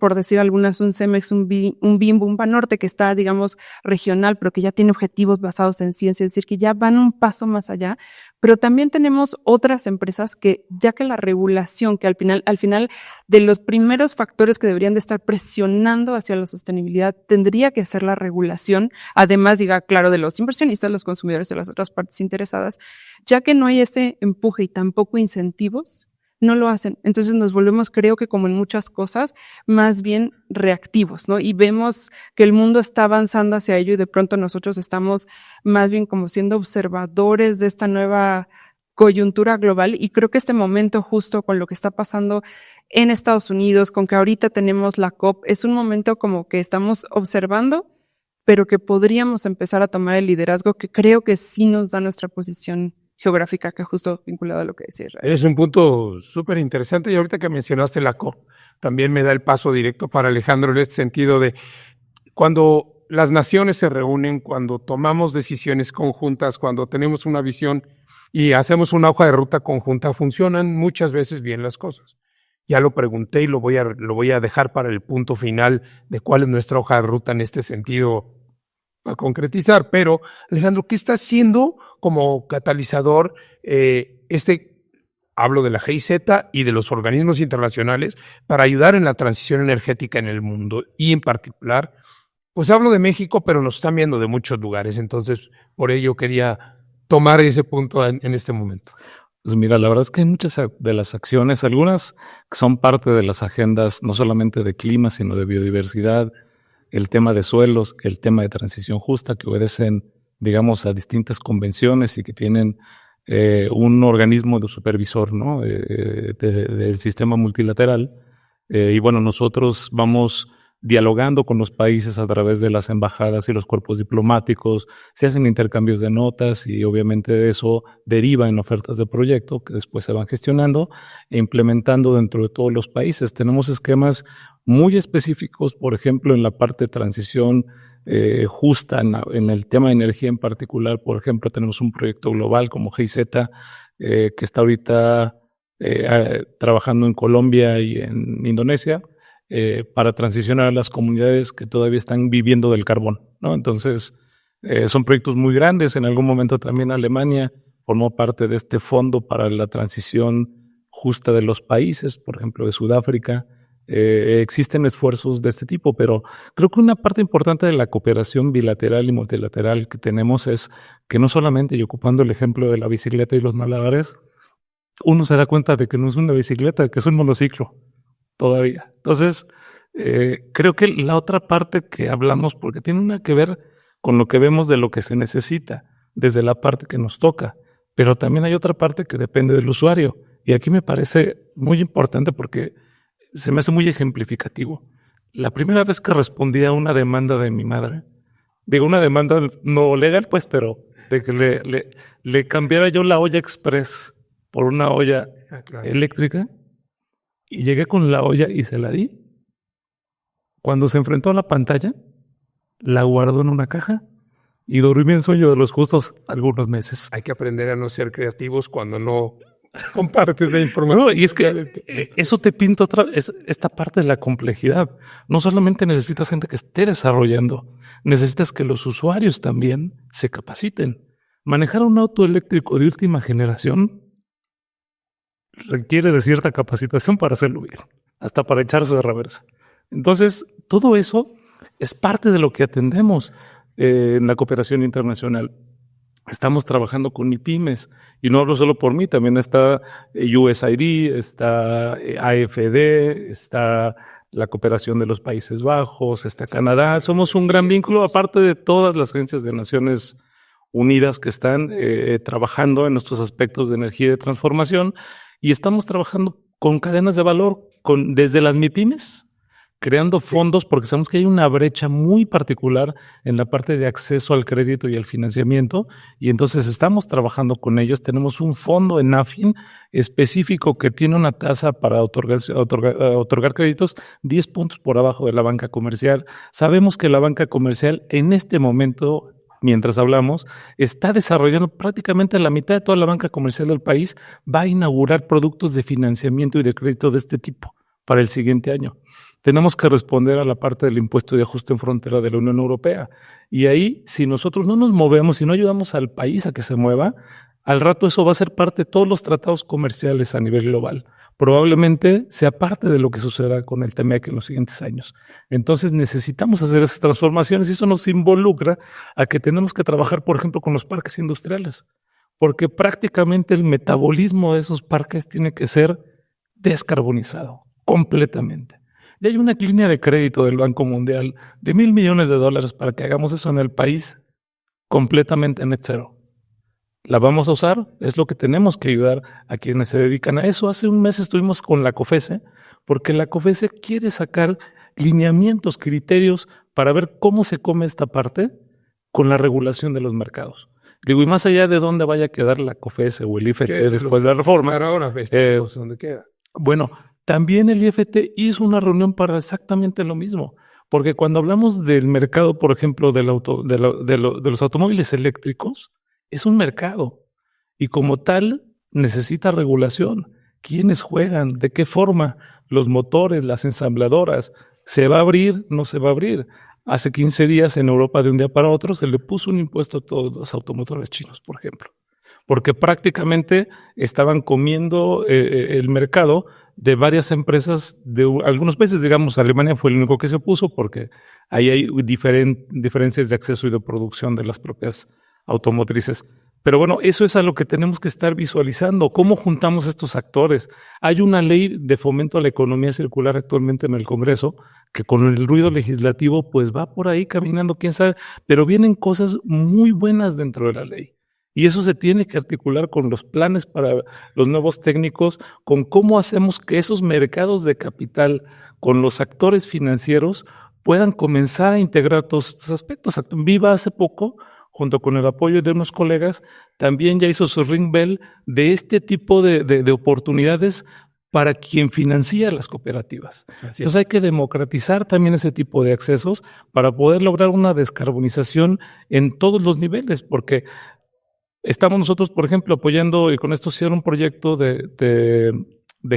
por decir algunas, un Cemex, un Bimbo, un Banorte que está, digamos, regional, pero que ya tiene objetivos basados en ciencia, es decir, que ya van un paso más allá. Pero también tenemos otras empresas que, ya que la regulación, que al final de los primeros factores que deberían de estar presionando hacia la sostenibilidad, tendría que ser la regulación, además, diga, claro, de los inversionistas, los consumidores, de las otras partes interesadas, ya que no hay ese empuje y tampoco incentivos, no lo hacen. Entonces nos volvemos, creo que como en muchas cosas, más bien reactivos, ¿no? Y vemos que el mundo está avanzando hacia ello y de pronto nosotros estamos más bien como siendo observadores de esta nueva coyuntura global. Y creo que este momento justo con lo que está pasando en Estados Unidos, con que ahorita tenemos la COP, es un momento como que estamos observando, pero que podríamos empezar a tomar el liderazgo que creo que sí nos da nuestra posición geográfica, que justo vinculado a lo que decía Israel. Es un punto súper interesante y ahorita que mencionaste la COP, también me da el paso directo para Alejandro en este sentido de cuando las naciones se reúnen, cuando tomamos decisiones conjuntas, cuando tenemos una visión y hacemos una hoja de ruta conjunta, funcionan muchas veces bien las cosas. Ya lo pregunté y lo voy a dejar para el punto final de cuál es nuestra hoja de ruta en este sentido a concretizar. Pero, Alejandro, ¿qué está haciendo como catalizador hablo de la GIZ y de los organismos internacionales para ayudar en la transición energética en el mundo? Y en particular, pues hablo de México, pero nos están viendo de muchos lugares. Entonces, por ello quería tomar ese punto en este momento. Pues mira, la verdad es que hay muchas de las acciones, algunas que son parte de las agendas no solamente de clima, sino de biodiversidad, el tema de suelos, el tema de transición justa, que obedecen, digamos, a distintas convenciones y que tienen un organismo de supervisor, ¿no? Del sistema multilateral. Y bueno, nosotros vamos dialogando con los países a través de las embajadas y los cuerpos diplomáticos, se hacen intercambios de notas y obviamente eso deriva en ofertas de proyecto que después se van gestionando e implementando dentro de todos los países. Tenemos esquemas muy específicos, por ejemplo, en la parte de transición justa, en el tema de energía en particular. Por ejemplo, tenemos un proyecto global como GIZ que está ahorita trabajando en Colombia y en Indonesia, para transicionar a las comunidades que todavía están viviendo del carbón, ¿no? Entonces, son proyectos muy grandes. En algún momento también Alemania formó parte de este fondo para la transición justa de los países, por ejemplo, de Sudáfrica. Existen esfuerzos de este tipo, pero creo que una parte importante de la cooperación bilateral y multilateral que tenemos es que no solamente, y ocupando el ejemplo de la bicicleta y los malabares, uno se da cuenta de que no es una bicicleta, que es un monociclo todavía. Entonces, creo que la otra parte que hablamos, porque tiene una que ver con lo que vemos de lo que se necesita, desde la parte que nos toca, pero también hay otra parte que depende del usuario. Y aquí me parece muy importante porque se me hace muy ejemplificativo. La primera vez que respondí a una demanda de mi madre, digo una demanda no legal, pues, pero de que le cambiara yo la olla express por una olla eléctrica, y llegué con la olla y se la di. Cuando se enfrentó a la pantalla, la guardó en una caja y dormí en sueño de los justos algunos meses. Hay que aprender a no ser creativos cuando no compartes la información. No, y es que eso te pinta esta parte de la complejidad. No solamente necesitas gente que esté desarrollando, necesitas que los usuarios también se capaciten. Manejar un auto eléctrico de última generación requiere de cierta capacitación para hacerlo bien, hasta para echarse de reversa. Entonces, todo eso es parte de lo que atendemos en la cooperación internacional. Estamos trabajando con MIPYMES, y no hablo solo por mí, también está USAID, está AFD, está la cooperación de los Países Bajos, está Canadá. Somos un gran vínculo, aparte de todas las agencias de Naciones Unidas que están trabajando en estos aspectos de energía y de transformación, y estamos trabajando con cadenas de valor, desde las MIPYMES, creando fondos, porque sabemos que hay una brecha muy particular en la parte de acceso al crédito y al financiamiento, y entonces estamos trabajando con ellos. Tenemos un fondo en AFIN específico que tiene una tasa para otorgar créditos 10 puntos por abajo de la banca comercial. Sabemos que la banca comercial en este momento, mientras hablamos, está desarrollando prácticamente la mitad de toda la banca comercial del país, va a inaugurar productos de financiamiento y de crédito de este tipo para el siguiente año. Tenemos que responder a la parte del impuesto de ajuste en frontera de la Unión Europea. Y ahí, si nosotros no nos movemos, si no ayudamos al país a que se mueva, al rato eso va a ser parte de todos los tratados comerciales a nivel global. Probablemente sea parte de lo que suceda con el TEMEC en los siguientes años. Entonces necesitamos hacer esas transformaciones, y eso nos involucra a que tenemos que trabajar, por ejemplo, con los parques industriales, porque prácticamente el metabolismo de esos parques tiene que ser descarbonizado completamente. Y hay una línea de crédito del Banco Mundial de $1,000 millones para que hagamos eso en el país completamente net cero. ¿La vamos a usar? Es lo que tenemos que ayudar a quienes se dedican a eso. Hace un mes estuvimos con la COFESE, porque la COFESE quiere sacar lineamientos, criterios para ver cómo se come esta parte con la regulación de los mercados. Digo, y más allá de dónde vaya a quedar la COFESE o el IFT después de la reforma. Ahora, ¿dónde queda? Bueno, también el IFT hizo una reunión para exactamente lo mismo, porque cuando hablamos del mercado, por ejemplo, de los automóviles eléctricos, es un mercado, y como tal necesita regulación. ¿Quiénes juegan? ¿De qué forma? Los motores, las ensambladoras. ¿Se va a abrir? ¿No se va a abrir? Hace 15 días en Europa, de un día para otro, se le puso un impuesto a todos los automotores chinos, por ejemplo, porque prácticamente estaban comiendo el mercado de varias empresas de algunos países. Digamos, Alemania fue el único que se opuso, porque ahí hay diferencias de acceso y de producción de las propias automotrices. Pero bueno, eso es a lo que tenemos que estar visualizando. ¿Cómo juntamos estos actores? Hay una ley de fomento a la economía circular actualmente en el Congreso, que con el ruido legislativo pues va por ahí caminando, quién sabe, pero vienen cosas muy buenas dentro de la ley. Y eso se tiene que articular con los planes para los nuevos técnicos, con cómo hacemos que esos mercados de capital, con los actores financieros, puedan comenzar a integrar todos estos aspectos. Viva hace poco, junto con el apoyo de unos colegas, también ya hizo su ring bell de este tipo de oportunidades para quien financia las cooperativas. Entonces hay que democratizar también ese tipo de accesos para poder lograr una descarbonización en todos los niveles, porque estamos nosotros, por ejemplo, apoyando, y con esto cierro, un proyecto de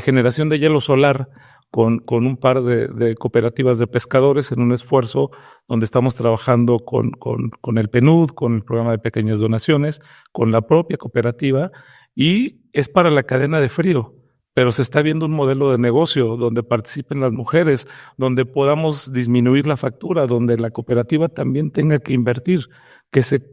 generación de hielo solar con un par de cooperativas de pescadores, en un esfuerzo donde estamos trabajando con el PNUD, con el programa de pequeñas donaciones, con la propia cooperativa, y es para la cadena de frío. Pero se está viendo un modelo de negocio donde participen las mujeres, donde podamos disminuir la factura, donde la cooperativa también tenga que invertir, que se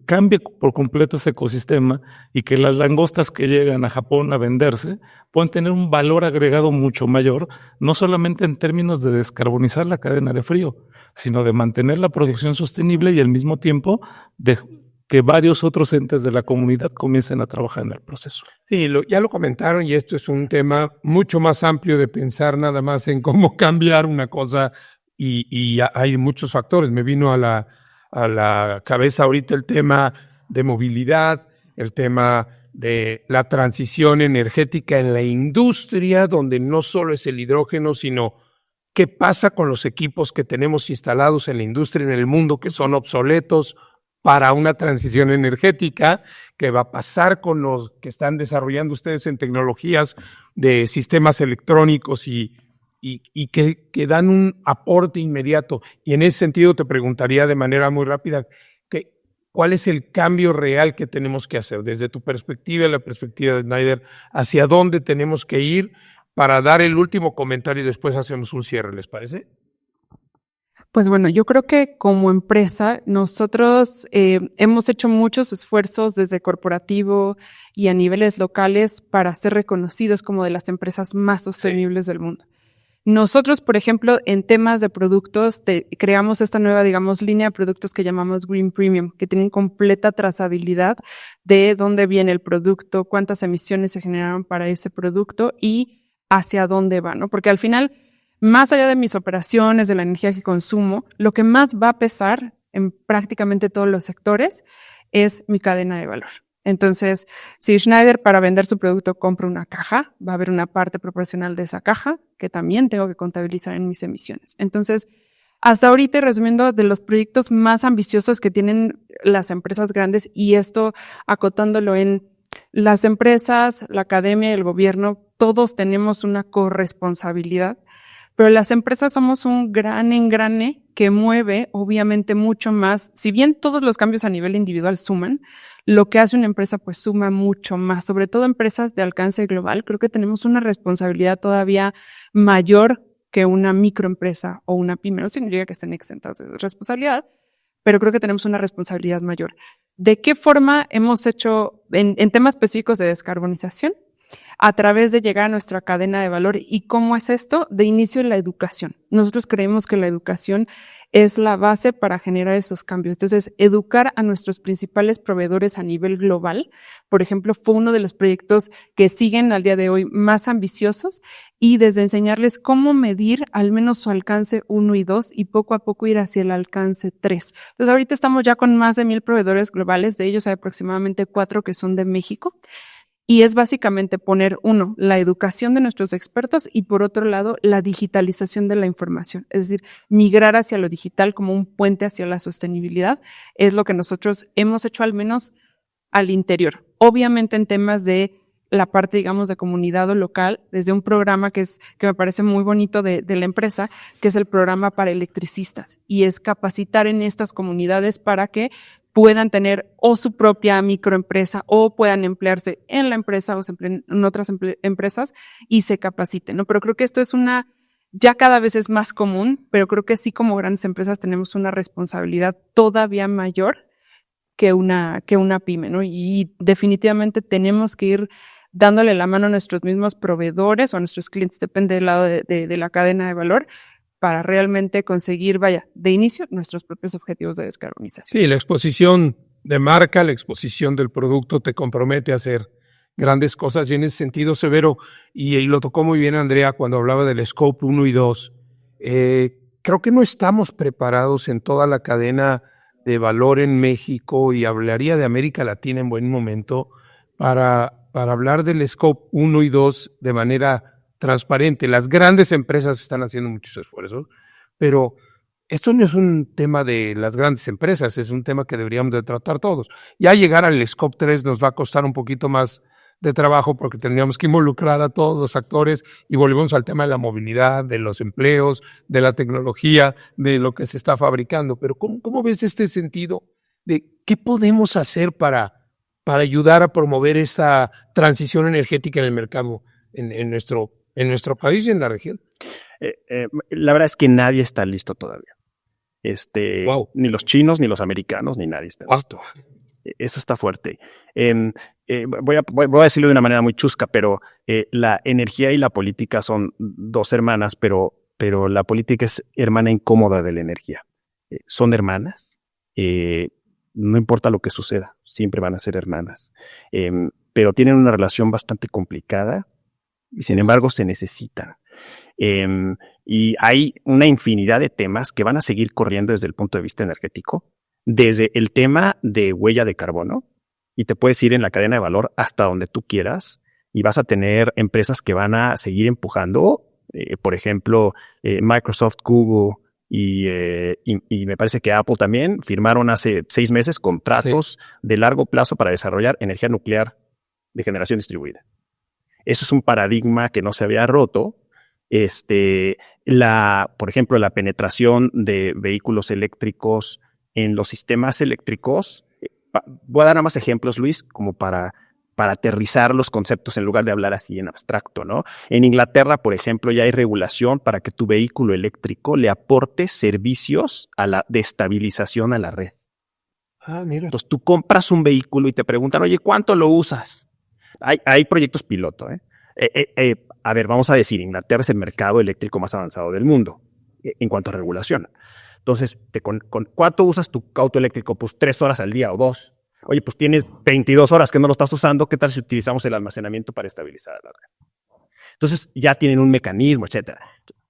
cambie por completo ese ecosistema, y que las langostas que llegan a Japón a venderse puedan tener un valor agregado mucho mayor, no solamente en términos de descarbonizar la cadena de frío, sino de mantener la producción sostenible y al mismo tiempo de que varios otros entes de la comunidad comiencen a trabajar en el proceso. Sí, ya lo comentaron, y esto es un tema mucho más amplio de pensar nada más en cómo cambiar una cosa, y hay muchos factores. Me vino a la cabeza ahorita el tema de movilidad, el tema de la transición energética en la industria, donde no solo es el hidrógeno, sino qué pasa con los equipos que tenemos instalados en la industria en el mundo que son obsoletos para una transición energética. ¿Qué va a pasar con los que están desarrollando ustedes en tecnologías de sistemas electrónicos y que dan un aporte inmediato? Y en ese sentido te preguntaría de manera muy rápida, ¿Cuál es el cambio real que tenemos que hacer? Desde tu perspectiva y la perspectiva de Schneider, ¿hacia dónde tenemos que ir para dar el último comentario y después hacemos un cierre? ¿Les parece? Pues bueno, yo creo que como empresa nosotros hemos hecho muchos esfuerzos desde corporativo y a niveles locales para ser reconocidos como de las empresas más sostenibles del mundo. Nosotros, por ejemplo, en temas de productos, creamos esta nueva, digamos, línea de productos que llamamos Green Premium, que tienen completa trazabilidad de dónde viene el producto, cuántas emisiones se generaron para ese producto y hacia dónde va, ¿no? Porque al final, más allá de mis operaciones, de la energía que consumo, lo que más va a pesar en prácticamente todos los sectores es mi cadena de valor. Entonces, si Schneider para vender su producto compra una caja, va a haber una parte proporcional de esa caja que también tengo que contabilizar en mis emisiones. Entonces, hasta ahorita, resumiendo, de los proyectos más ambiciosos que tienen las empresas grandes, y esto acotándolo en las empresas, la academia y el gobierno, todos tenemos una corresponsabilidad, pero las empresas somos un gran engrane que mueve obviamente mucho más. Si bien todos los cambios a nivel individual suman, lo que hace una empresa pues suma mucho más, sobre todo empresas de alcance global. Creo que tenemos una responsabilidad todavía mayor que una microempresa o una pyme. No significa que estén exentas de responsabilidad, pero creo que tenemos una responsabilidad mayor. ¿De qué forma hemos hecho en temas específicos de descarbonización? A través de llegar a nuestra cadena de valor. ¿Y cómo es esto? De inicio en la educación. Nosotros creemos que la educación es la base para generar esos cambios. Entonces, educar a nuestros principales proveedores a nivel global, por ejemplo, fue uno de los proyectos que siguen al día de hoy más ambiciosos, y desde enseñarles cómo medir al menos su alcance 1 y 2 y poco a poco ir hacia el alcance 3. Entonces, ahorita estamos ya con más de 1,000 proveedores globales, de ellos hay aproximadamente 4 que son de México. Y es básicamente poner, uno, la educación de nuestros expertos y por otro lado, la digitalización de la información. Es decir, migrar hacia lo digital como un puente hacia la sostenibilidad es lo que nosotros hemos hecho al menos al interior. Obviamente en temas de la parte, digamos, de comunidad o local, desde un programa que me parece muy bonito de la empresa, que es el programa para electricistas, y es capacitar en estas comunidades para que puedan tener o su propia microempresa o puedan emplearse en la empresa o se empleen en otras empresas y se capaciten, ¿no? Pero creo que esto es ya cada vez es más común, pero creo que sí como grandes empresas tenemos una responsabilidad todavía mayor que una pyme, ¿no? Y definitivamente tenemos que ir dándole la mano a nuestros mismos proveedores o a nuestros clientes, depende del lado de la cadena de valor, para realmente conseguir, de inicio, nuestros propios objetivos de descarbonización. Sí, la exposición de marca, la exposición del producto te compromete a hacer grandes cosas, y en ese sentido, Severo, y lo tocó muy bien Andrea cuando hablaba del Scope 1 y 2, creo que no estamos preparados en toda la cadena de valor en México, y hablaría de América Latina en buen momento, para hablar del Scope 1 y 2 de manera transparente. Las grandes empresas están haciendo muchos esfuerzos, pero esto no es un tema de las grandes empresas, es un tema que deberíamos de tratar todos. Ya llegar al Scope 3 nos va a costar un poquito más de trabajo porque tendríamos que involucrar a todos los actores, y volvemos al tema de la movilidad, de los empleos, de la tecnología, de lo que se está fabricando. Pero ¿cómo ves este sentido de qué podemos hacer para ayudar a promover esa transición energética en el mercado en nuestro país y en la región? La verdad es que nadie está listo todavía. Wow. Ni los chinos, ni los americanos, ni nadie está listo. Eso está fuerte. Voy a decirlo de una manera muy chusca, pero la energía y la política son dos hermanas, pero la política es hermana incómoda de la energía. Son hermanas, no importa lo que suceda, siempre van a ser hermanas, pero tienen una relación bastante complicada y sin embargo se necesitan. Y hay una infinidad de temas que van a seguir corriendo desde el punto de vista energético, desde el tema de huella de carbono, y te puedes ir en la cadena de valor hasta donde tú quieras, y vas a tener empresas que van a seguir empujando, por ejemplo, Microsoft, Google y me parece que Apple también firmaron hace 6 meses contratos de largo plazo para desarrollar energía nuclear de generación distribuida. Eso es un paradigma que no se había roto. Por ejemplo, la penetración de vehículos eléctricos en los sistemas eléctricos voy a dar nada más ejemplos, Luis, como para aterrizar los conceptos en lugar de hablar así en abstracto, ¿no? En Inglaterra, por ejemplo, ya hay regulación para que tu vehículo eléctrico le aporte servicios de estabilización a la red. Ah, mira. Entonces tú compras un vehículo y te preguntan, oye, ¿cuánto lo usas? Hay proyectos piloto, ¿eh? A ver, vamos a decir, Inglaterra es el mercado eléctrico más avanzado del mundo en cuanto a regulación. Entonces, ¿con cuánto usas tu auto eléctrico? Pues 3 horas al día o 2. Oye, pues tienes 22 horas que no lo estás usando. ¿Qué tal si utilizamos el almacenamiento para estabilizar la red? Entonces, ya tienen un mecanismo, etcétera.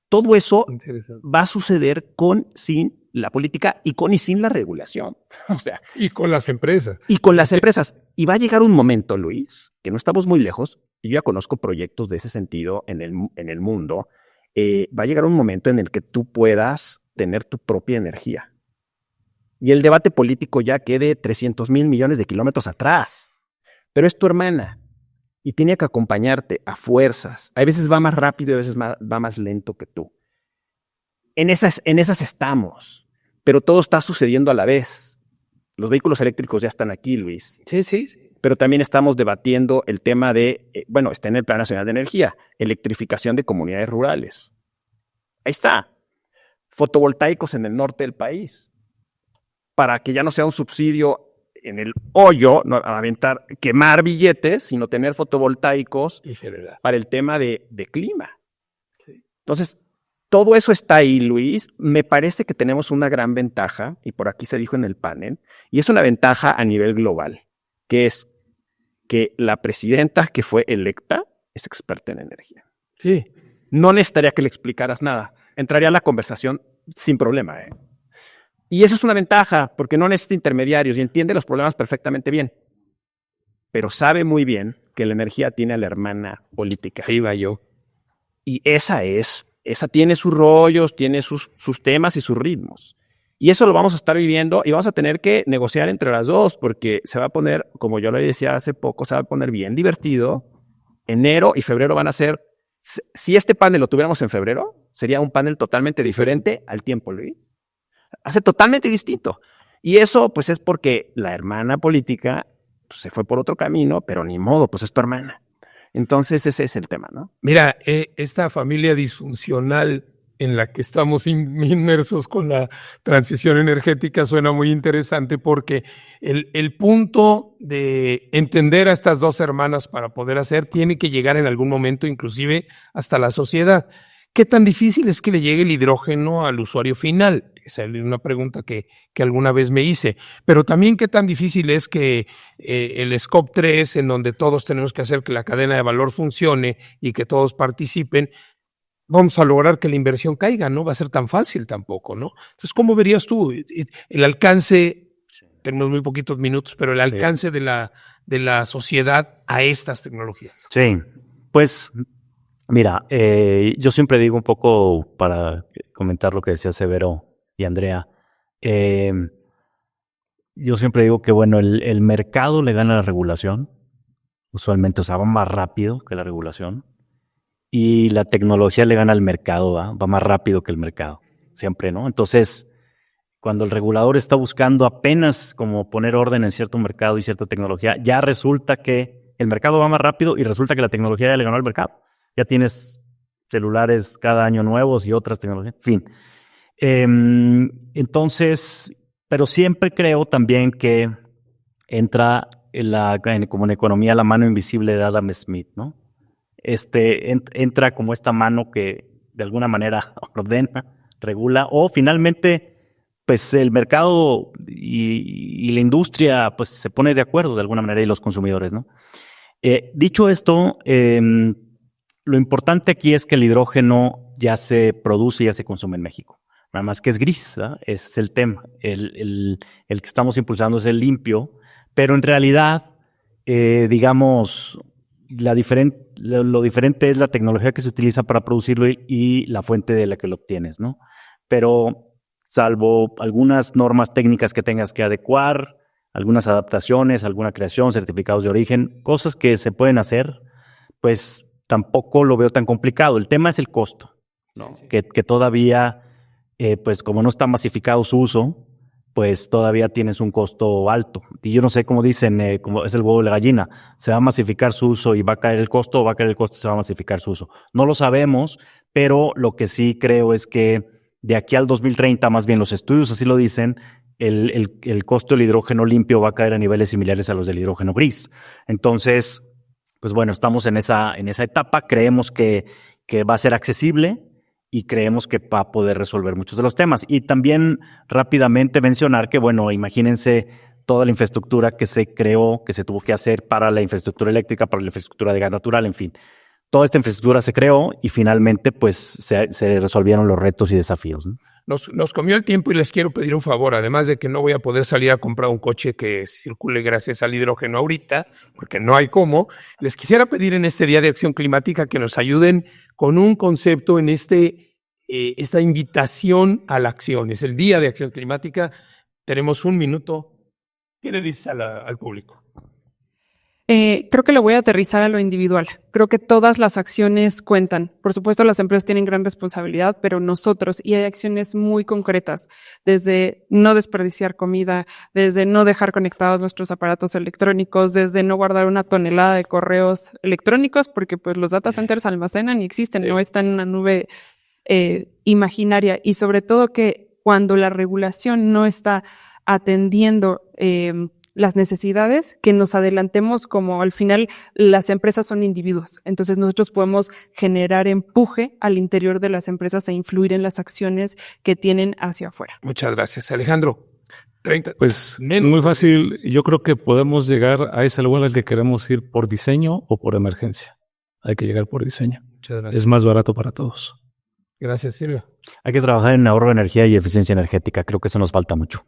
Todo eso va a suceder sin la política y sin la regulación. O sea, y con las empresas. Y con las empresas. Y va a llegar un momento, Luis, que no estamos muy lejos. Yo ya conozco proyectos de ese sentido en el mundo. Va a llegar un momento en el que tú puedas tener tu propia energía. Y el debate político ya quede 300,000 millones de kilómetros atrás. Pero es tu hermana. Y tiene que acompañarte a fuerzas. A veces va más rápido y a veces va más lento que tú. En esas estamos. Pero todo está sucediendo a la vez. Los vehículos eléctricos ya están aquí, Luis. Sí. Pero también estamos debatiendo el tema de, está en el Plan Nacional de Energía, electrificación de comunidades rurales. Ahí está. Fotovoltaicos en el norte del país. Para que ya no sea un subsidio en el hoyo, no quemar billetes, sino tener fotovoltaicos para el tema de clima. Sí. Entonces, todo eso está ahí, Luis. Me parece que tenemos una gran ventaja, y por aquí se dijo en el panel, y es una ventaja a nivel global, que es que la presidenta que fue electa es experta en energía. Sí. No necesitaría que le explicaras nada. Entraría a la conversación sin problema, ¿eh? Y eso es una ventaja, porque no necesita intermediarios y entiende los problemas perfectamente bien. Pero sabe muy bien que la energía tiene a la hermana política. Ahí va yo. Y esa tiene sus rollos, tiene sus temas y sus ritmos. Y eso lo vamos a estar viviendo y vamos a tener que negociar entre las dos, porque se va a poner, como yo le decía hace poco, se va a poner bien divertido. Enero y febrero van a ser, si este panel lo tuviéramos en febrero, sería un panel totalmente diferente al tiempo, Luis. Hace totalmente distinto. Y eso, pues, es porque la hermana política pues, se fue por otro camino, pero ni modo, pues es tu hermana. Entonces, ese es el tema, ¿no? Mira, esta familia disfuncional en la que estamos inmersos con la transición energética suena muy interesante porque el punto de entender a estas dos hermanas para poder hacer tiene que llegar en algún momento inclusive hasta la sociedad. ¿Qué tan difícil es que le llegue el hidrógeno al usuario final? Esa es una pregunta que alguna vez me hice. Pero también qué tan difícil es que el Scope 3, en donde todos tenemos que hacer que la cadena de valor funcione y que todos participen, vamos a lograr que la inversión caiga, no va a ser tan fácil tampoco, ¿no? Entonces, ¿cómo verías tú el alcance? Tenemos muy poquitos minutos, pero el alcance de la sociedad a estas tecnologías. Sí, pues mira, yo siempre digo un poco para comentar lo que decía Severo y Andrea, yo siempre digo que bueno, el mercado le gana a la regulación, usualmente, o sea, va más rápido que la regulación. Y la tecnología le gana al mercado, va más rápido que el mercado, siempre, ¿no? Entonces, cuando el regulador está buscando apenas como poner orden en cierto mercado y cierta tecnología, ya resulta que el mercado va más rápido y resulta que la tecnología ya le ganó al mercado. Ya tienes celulares cada año nuevos y otras tecnologías, en fin. Entonces, pero siempre creo también que entra como en economía la mano invisible de Adam Smith, ¿no? Entra como esta mano que de alguna manera ordena, regula, o finalmente pues el mercado y la industria pues se pone de acuerdo de alguna manera y los consumidores, ¿no? Dicho esto, lo importante aquí es que el hidrógeno ya se produce y ya se consume en México. Nada más que es gris, ¿verdad? Es el tema. El que estamos impulsando es el limpio, pero en realidad, digamos, lo diferente es la tecnología que se utiliza para producirlo y la fuente de la que lo obtienes, ¿no? Pero salvo algunas normas técnicas que tengas que adecuar, algunas adaptaciones, alguna creación, certificados de origen, cosas que se pueden hacer, pues tampoco lo veo tan complicado. El tema es el costo, ¿no? Sí. Que todavía, pues como no está masificado su uso, pues todavía tienes un costo alto. Y yo no sé cómo dicen, como es el huevo de la gallina, ¿se va a masificar su uso y va a caer el costo o va a caer el costo y se va a masificar su uso? No lo sabemos, pero lo que sí creo es que de aquí al 2030, más bien los estudios así lo dicen, el costo del hidrógeno limpio va a caer a niveles similares a los del hidrógeno gris. Entonces, pues bueno, estamos en esa etapa, creemos que va a ser accesible y creemos que va a poder resolver muchos de los temas. Y también rápidamente mencionar que, bueno, imagínense toda la infraestructura que se creó, que se tuvo que hacer para la infraestructura eléctrica, para la infraestructura de gas natural, en fin. Toda esta infraestructura se creó y finalmente pues se resolvieron los retos y desafíos, ¿no? Nos comió el tiempo y les quiero pedir un favor, además de que no voy a poder salir a comprar un coche que circule gracias al hidrógeno ahorita, porque no hay cómo. Les quisiera pedir en este Día de Acción Climática que nos ayuden con un concepto en esta invitación a la acción. Es el Día de Acción Climática. Tenemos un minuto. ¿Qué le dices al público? Creo que lo voy a aterrizar a lo individual. Creo que todas las acciones cuentan. Por supuesto, las empresas tienen gran responsabilidad, pero nosotros, y hay acciones muy concretas, desde no desperdiciar comida, desde no dejar conectados nuestros aparatos electrónicos, desde no guardar 1 tonelada de correos electrónicos, porque pues los data centers almacenan y existen, no están en una nube imaginaria. Y sobre todo que cuando la regulación no está atendiendo las necesidades, que nos adelantemos, como al final las empresas son individuos. Entonces nosotros podemos generar empuje al interior de las empresas e influir en las acciones que tienen hacia afuera. Muchas gracias. Alejandro, 30. Pues muy fácil. Yo creo que podemos llegar a ese lugar al que queremos ir por diseño o por emergencia. Hay que llegar por diseño. Muchas gracias. Es más barato para todos. Gracias, Silvia. Hay que trabajar en ahorro de energía y eficiencia energética. Creo que eso nos falta mucho.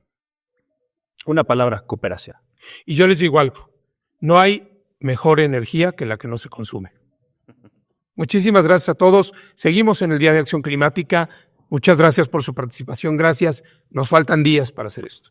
Una palabra, cooperación. Y yo les digo algo, no hay mejor energía que la que no se consume. Muchísimas gracias a todos. Seguimos en el Día de Acción Climática. Muchas gracias por su participación. Gracias. Nos faltan días para hacer esto.